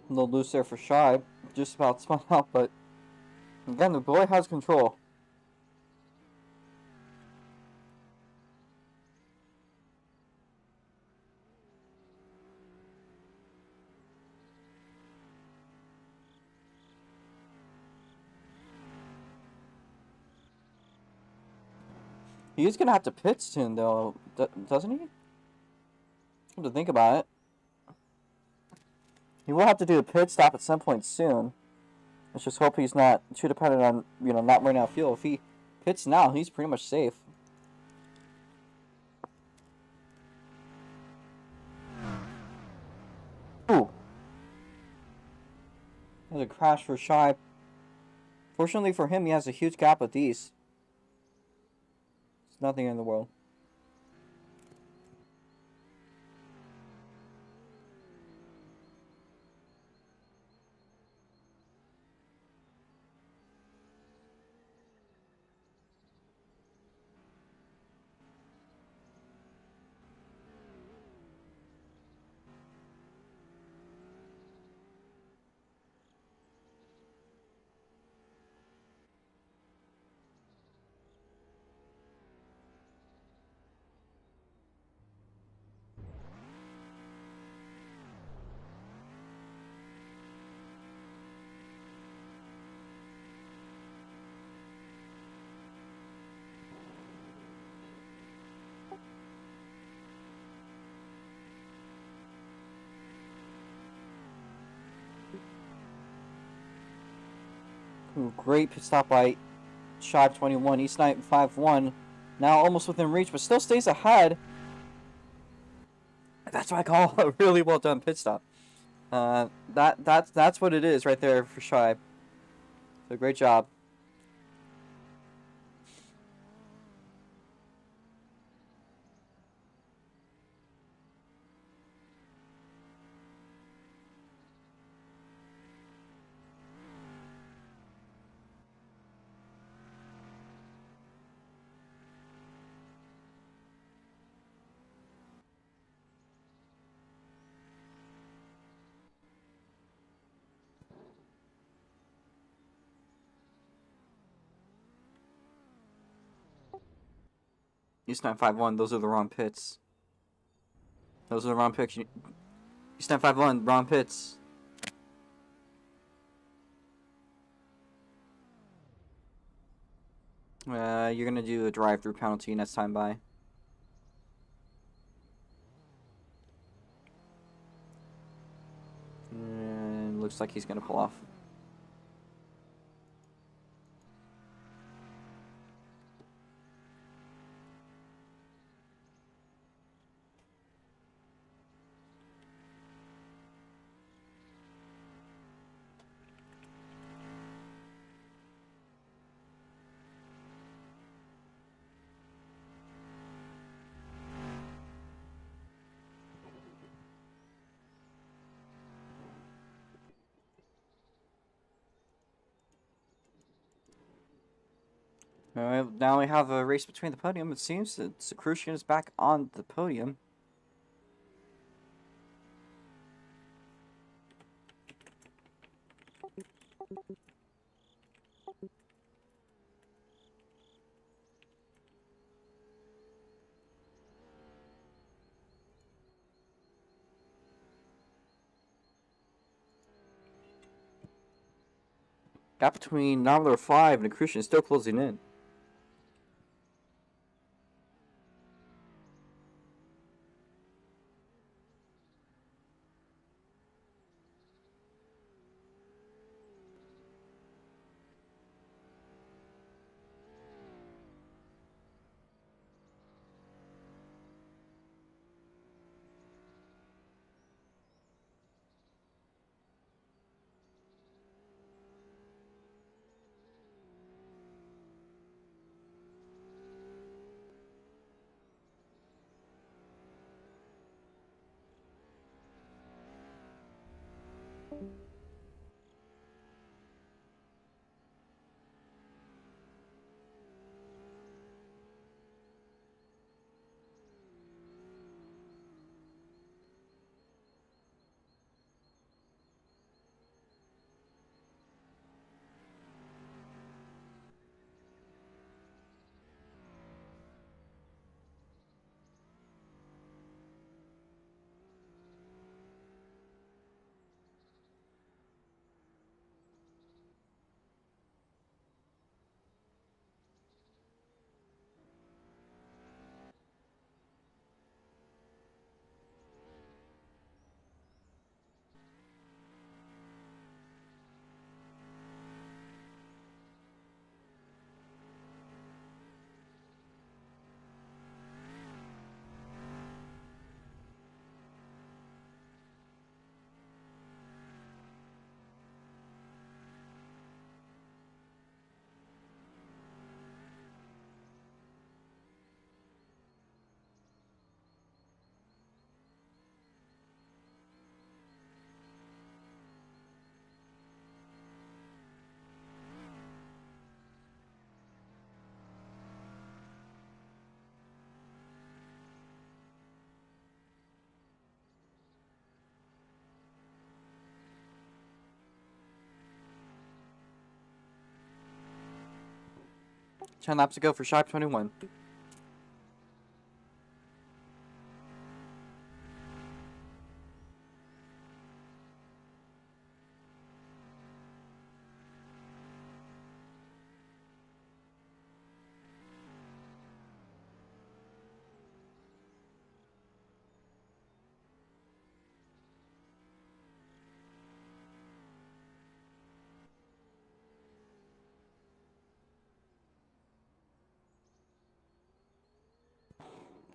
A little loose there for Shive. Just about spun out, but again, the boy has control. He's gonna have to pit soon, though, doesn't he? Come to think about it, he will have to do a pit stop at some point soon. Let's just hope he's not too dependent on, not running out of fuel. If he pits now, he's pretty much safe. Ooh. There's a crash for Shive. Fortunately for him, he has a huge gap with these. It's nothing in the world. Ooh, great pit stop by Shive 21. East Knight 5-1. Now almost within reach, but still stays ahead. That's what I call a really well done pit stop. That's what it is right there for Shive. So great job. East Knight 5-1. Those are the wrong pits. Those are the wrong pits. East Knight 5-1. Wrong pits. You're gonna do a drive-through penalty next time by. And looks like he's gonna pull off. Alright, now we have a race between the podium. It seems that Crucian is back on the podium. Gap between number 5 and Crucian is still closing in. Ten laps to go for Sharp 21.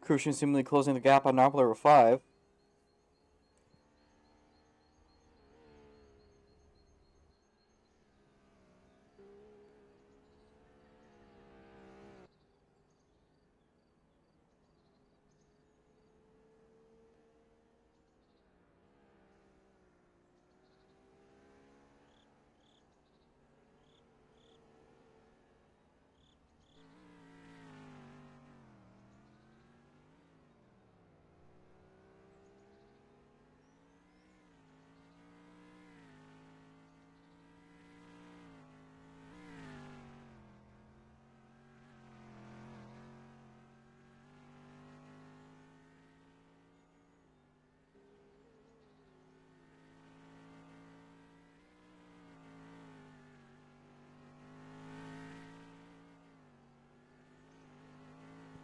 Crucian seemingly closing the gap on number 5.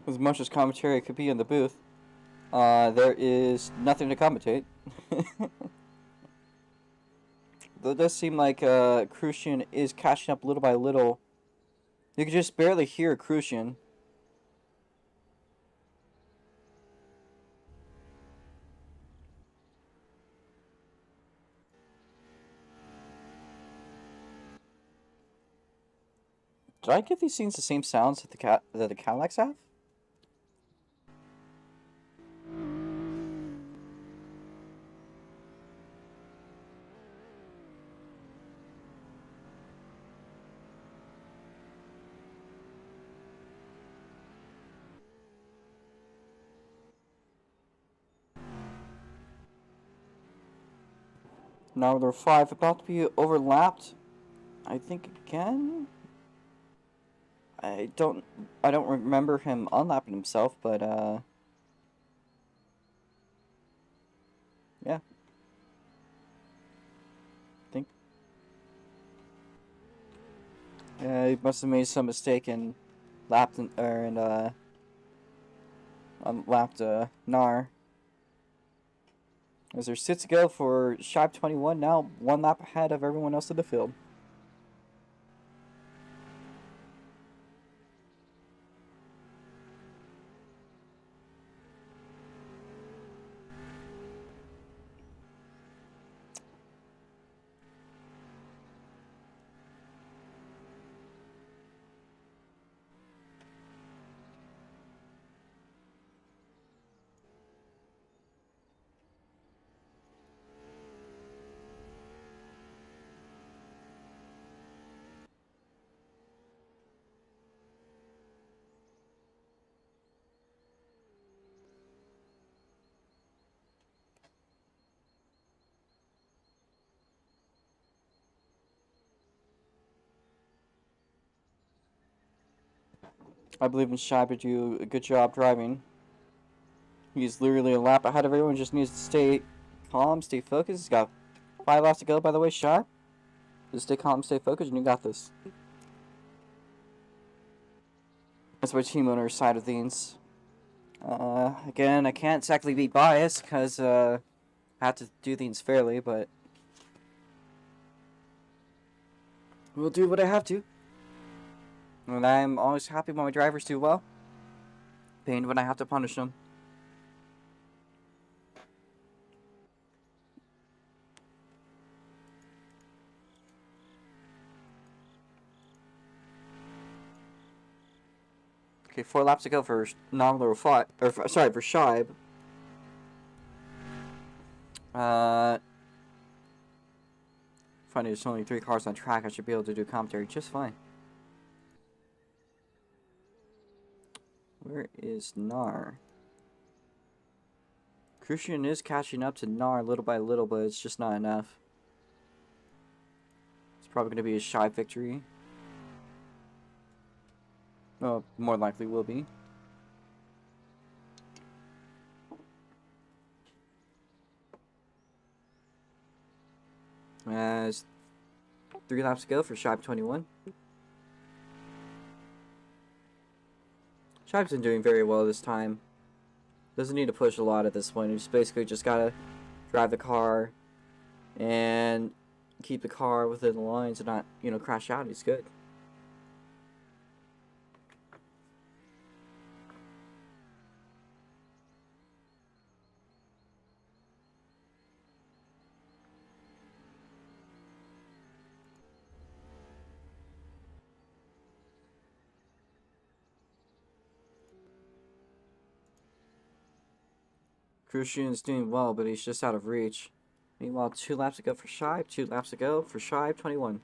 As much as commentary could be in the booth, there is nothing to commentate. Though it does seem like Crucian is catching up little by little. You can just barely hear Crucian. Did I give these scenes the same sounds that the Cadillacs have? Now there are 5 about to be overlapped. I think again. I don't remember him unlapping himself, but yeah. I think he must have made some mistake and lapped lapped Nar. As there's 6 to go for Shibe 21, now 1 lap ahead of everyone else in the field. I believe in Shibe to do a good job driving. He's literally a lap ahead of everyone, just needs to stay calm, stay focused. He's got 5 laps to go, by the way, Shibe. Just stay calm, stay focused, and you got this. That's my team owner's side of things. Again, I can't exactly be biased, because I have to do things fairly, but we'll do what I have to. And I'm always happy when my drivers do well. Pained when I have to punish them. Okay, 4 laps to go for nominal for Shibe. Funny, there's only 3 cars on track. I should be able to do commentary just fine. Where is Nar? Crucian is catching up to Nar little by little, but it's just not enough. It's probably going to be a Shibe victory. Well, more likely will be. As 3 laps to go for Shibe 21. Shibe's been doing very well this time. Doesn't need to push a lot at this point. He's basically just gotta drive the car and keep the car within the lines and not, crash out. He's good. Crucian's doing well, but he's just out of reach. Meanwhile, 2 laps to go for Shibe, 2 laps to go for Shibe 21.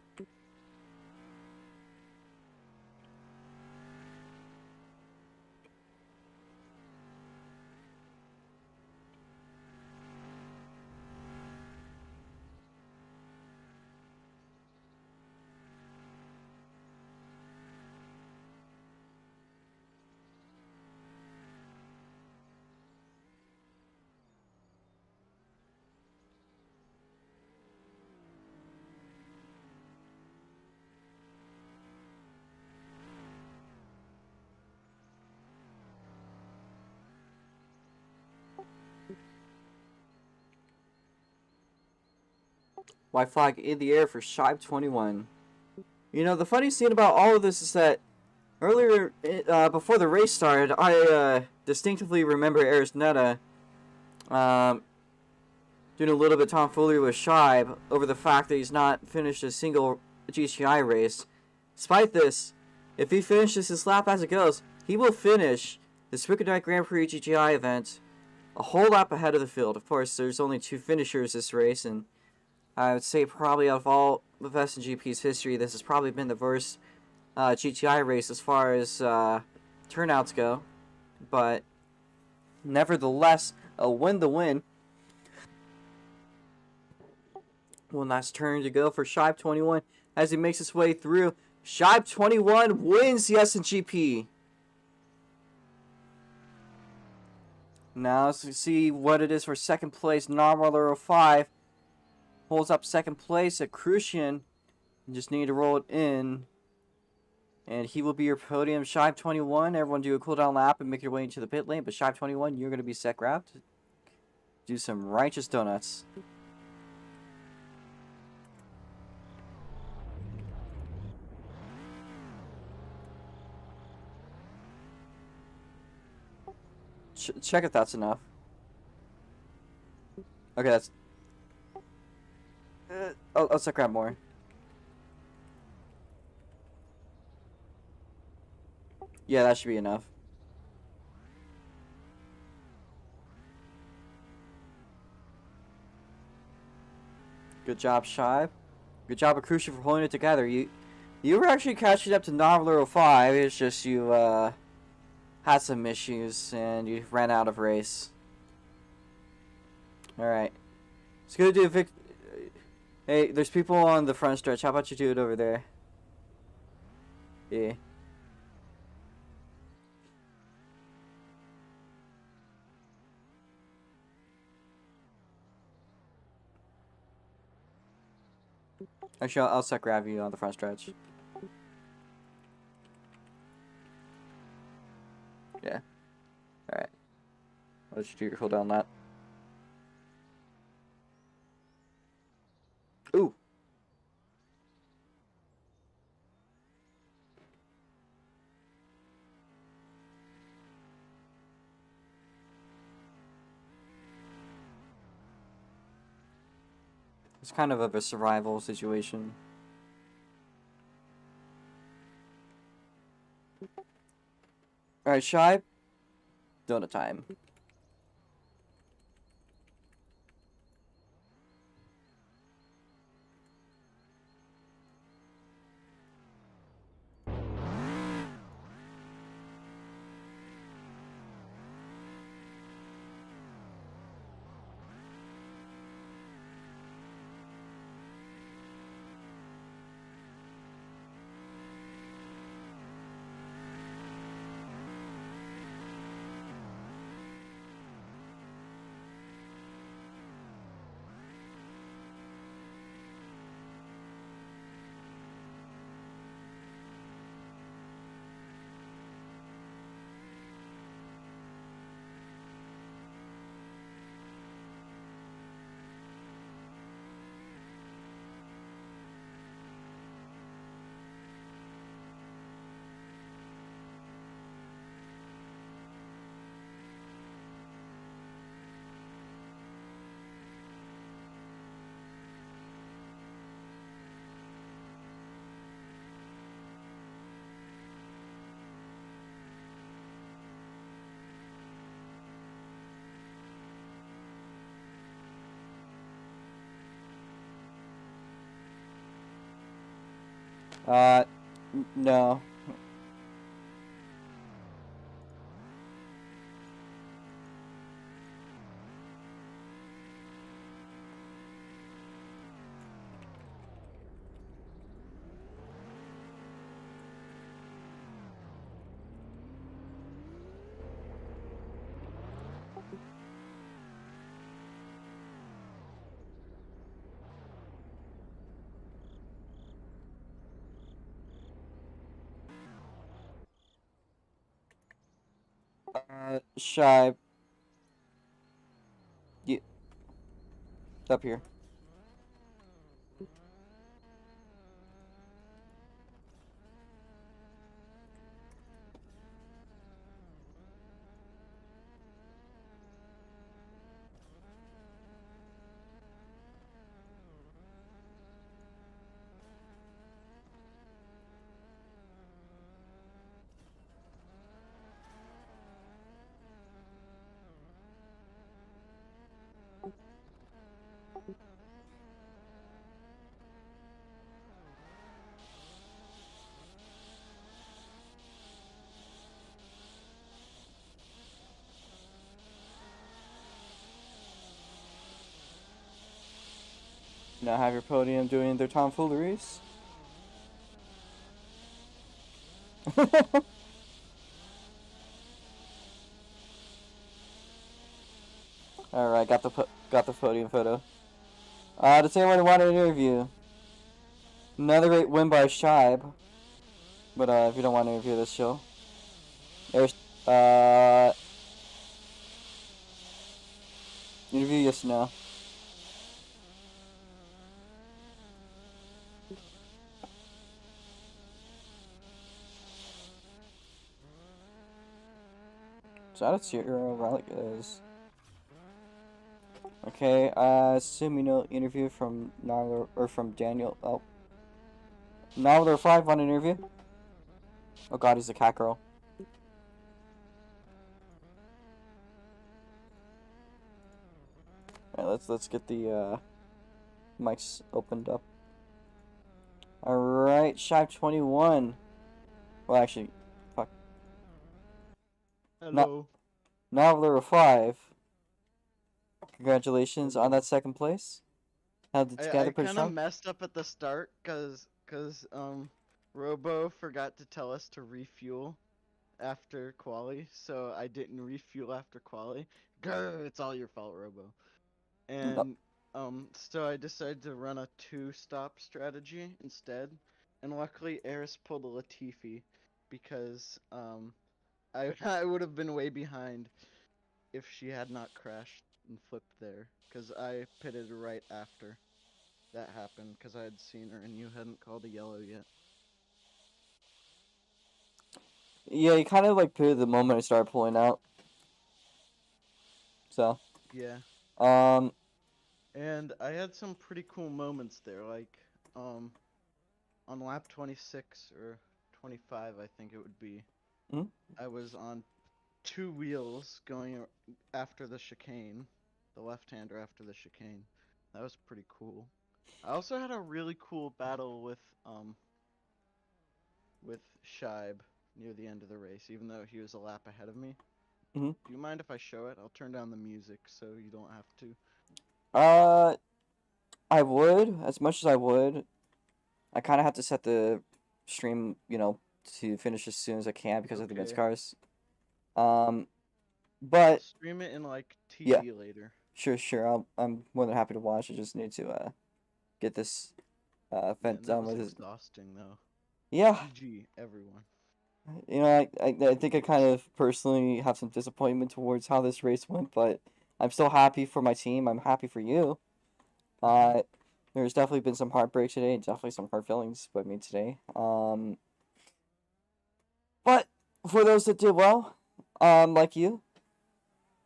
White flag in the air for Shibe 21. The funniest thing about all of this is that earlier, before the race started, I distinctively remember Arisneta doing a little bit tomfoolery with Shibe over the fact that he's not finished a single GTI race. Despite this, if he finishes his lap as it goes, he will finish the Spikerdike Grand Prix GTI event a whole lap ahead of the field. Of course, there's only 2 finishers this race, and I would say probably out of all of SNGP's history, this has probably been the worst GTI race as far as turnouts go. But nevertheless, a win to win. One last turn to go for Shibe 21 as he makes his way through. Shibe 21 wins the SNGP. Now let's see what it is for second place. Narwhaler 05 holds up second place at Crucian. You just need to roll it in. And he will be your podium. Shibe 21, everyone do a cooldown lap and make your way into the pit lane. But Shibe 21, you're going to be set grabbed. Do some righteous donuts. Check if that's enough. Okay, that's... I'll set grab more. Yeah, that should be enough. Good job, Shibe. Good job, Akrusha, for holding it together. You were actually catching up to Noveler 05. It's just you had some issues and you ran out of race. All right, let's go do a Hey, there's people on the front stretch. How about you do it over there? Yeah. Actually, I'll set grab you on the front stretch. Yeah. Alright. I'll let you do your cooldown that. Ooh. It's kind of a survival situation. Alright, Shibe. Donut time. No. Shibe. Yeah. Up here. Now have your podium doing their tomfooleries. All right, got the podium photo. Does anyone want an interview? Another great win by Shibe. But if you don't want to interview this show, there's interview yes or no. So that's your relic is. Okay, assume you know interview from Noveler or from Daniel. Oh, Noveler 5 want an interview. Oh God, he's a cat girl. Alright, let's get the mics opened up. Alright, Shive 21. Well, actually, fuck. Hello. Noveler 5. Congratulations on that second place. Held it together I pretty kind of strong. messed up at the start cause Robo forgot to tell us to refuel after quali, so I didn't refuel after quali. Grr, it's all your fault, Robo. No. And so I decided to run a 2-stop strategy instead. And luckily Eris pulled a Latifi because I would have been way behind if she had not crashed and flipped there, cause I pitted right after that happened, cause I had seen her and you hadn't called a yellow yet. Yeah, you kind of like pitted the moment I started pulling out. So. Yeah. Um. And I had some pretty cool moments there, like on lap 26 or 25, I think it would be. Mm-hmm. I was on 2 wheels going after the chicane, the left-hander after the chicane. That was pretty cool. I also had a really cool battle with Shibe near the end of the race, even though he was a lap ahead of me. Mm-hmm. Do you mind if I show it? I'll turn down the music so you don't have to. I would, as much as I would. I kind of have to set the stream, you know, to finish as soon as I can because of the mid Okay. cars. I'll But stream it in like yeah, TD later. sure. I'm more than happy to watch. I just need to get this event Man, that done was with. exhausting though. Yeah, GG, everyone. you know, I think I kind of personally have some disappointment towards how this race went, but I'm still happy for my team. I'm happy for you. There's definitely been some heartbreak today, and definitely some hard feelings by me today. But for those that did well, like you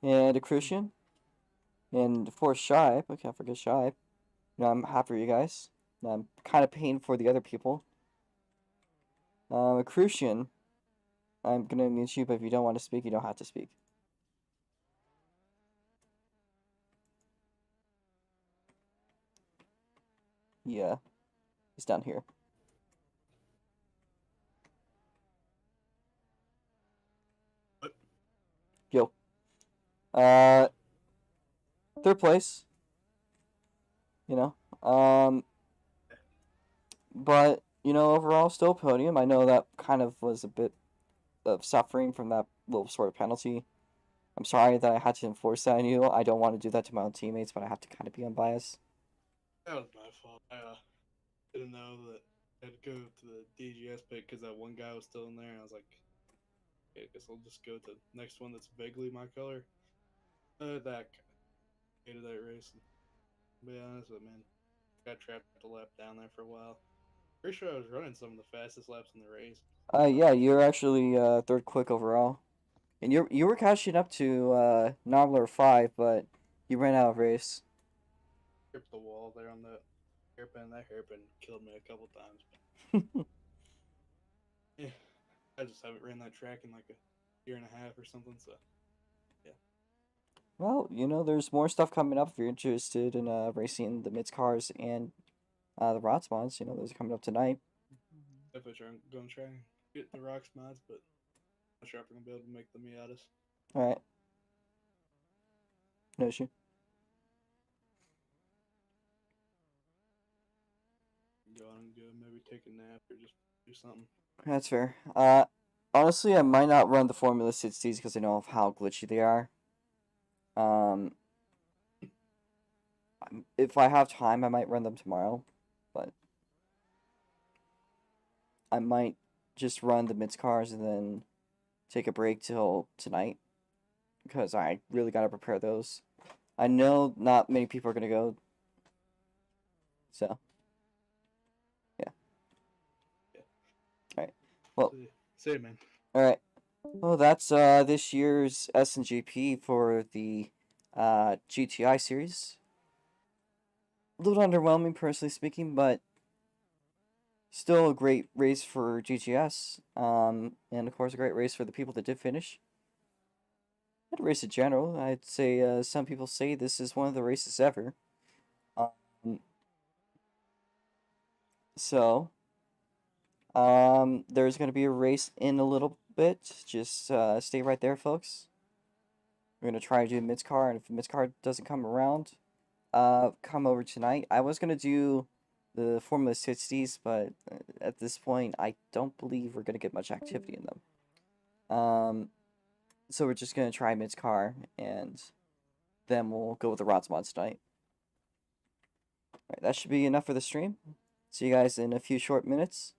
and a Christian, and of course Shibe, I can't forget Shibe. You know, I'm happy for you guys. I'm kind of pained for the other people. A Christian, I'm gonna mute you, but if you don't want to speak, you don't have to speak. Yeah, he's down here. What? Yo. Third place. You know. But you know, overall, still podium. I know that kind of was a bit of suffering from that little sort of penalty. I'm sorry that I had to enforce that on you. I don't want to do that to my own teammates, but I have to kind of be unbiased. That was my fault. I didn't know that I had to go to the DGS pick because that one guy was still in there. I was like, okay, I guess I'll just go to the next one that's vaguely my color. That guy hated that race. And, to be honest with man, got trapped a lap down there for a while. Pretty sure I was running some of the fastest laps in the race. Yeah, you're actually third quick overall, and you were catching up to Nobbler 5, but you ran out of race. Tripped the wall there on that hairpin. That hairpin killed me a couple times. Yeah, I just haven't ran that track in like a year and a half or something. So, yeah. Well, you know, there's more stuff coming up if you're interested in racing the mids cars and the Rots mods. You know, those are coming up tonight. Definitely gonna try and get the rocks mods, but I'm not sure if I'm gonna be able to make the Miatas. All right. No issue. take a nap or just do something. That's fair. Honestly, I might not run the Formula 60s because I know of how glitchy they are. If I have time, I might run them tomorrow, but I might just run the mids cars and then take a break till tonight because I really gotta prepare those. I know not many people are gonna go, so yeah. Yeah. All right. Well, Say it, man. all right. Well, that's this year's SNGP for the GTI series. A little underwhelming, personally speaking, but still a great race for GTS. And of course, a great race for the people that did finish. Good race in general. I'd say some people say this is one of the races ever. Um, so, there's going to be a race in a little bit. Just stay right there, folks. We're going to try to do Mid's car, and if Mid's car doesn't come around, come over tonight. I was going to do the Formula 60s, but at this point, I don't believe we're going to get much activity in them. So we're just going to try Mid's car, and then we'll go with the Rods mods tonight. Alright, that should be enough for the stream. See you guys in a few short minutes.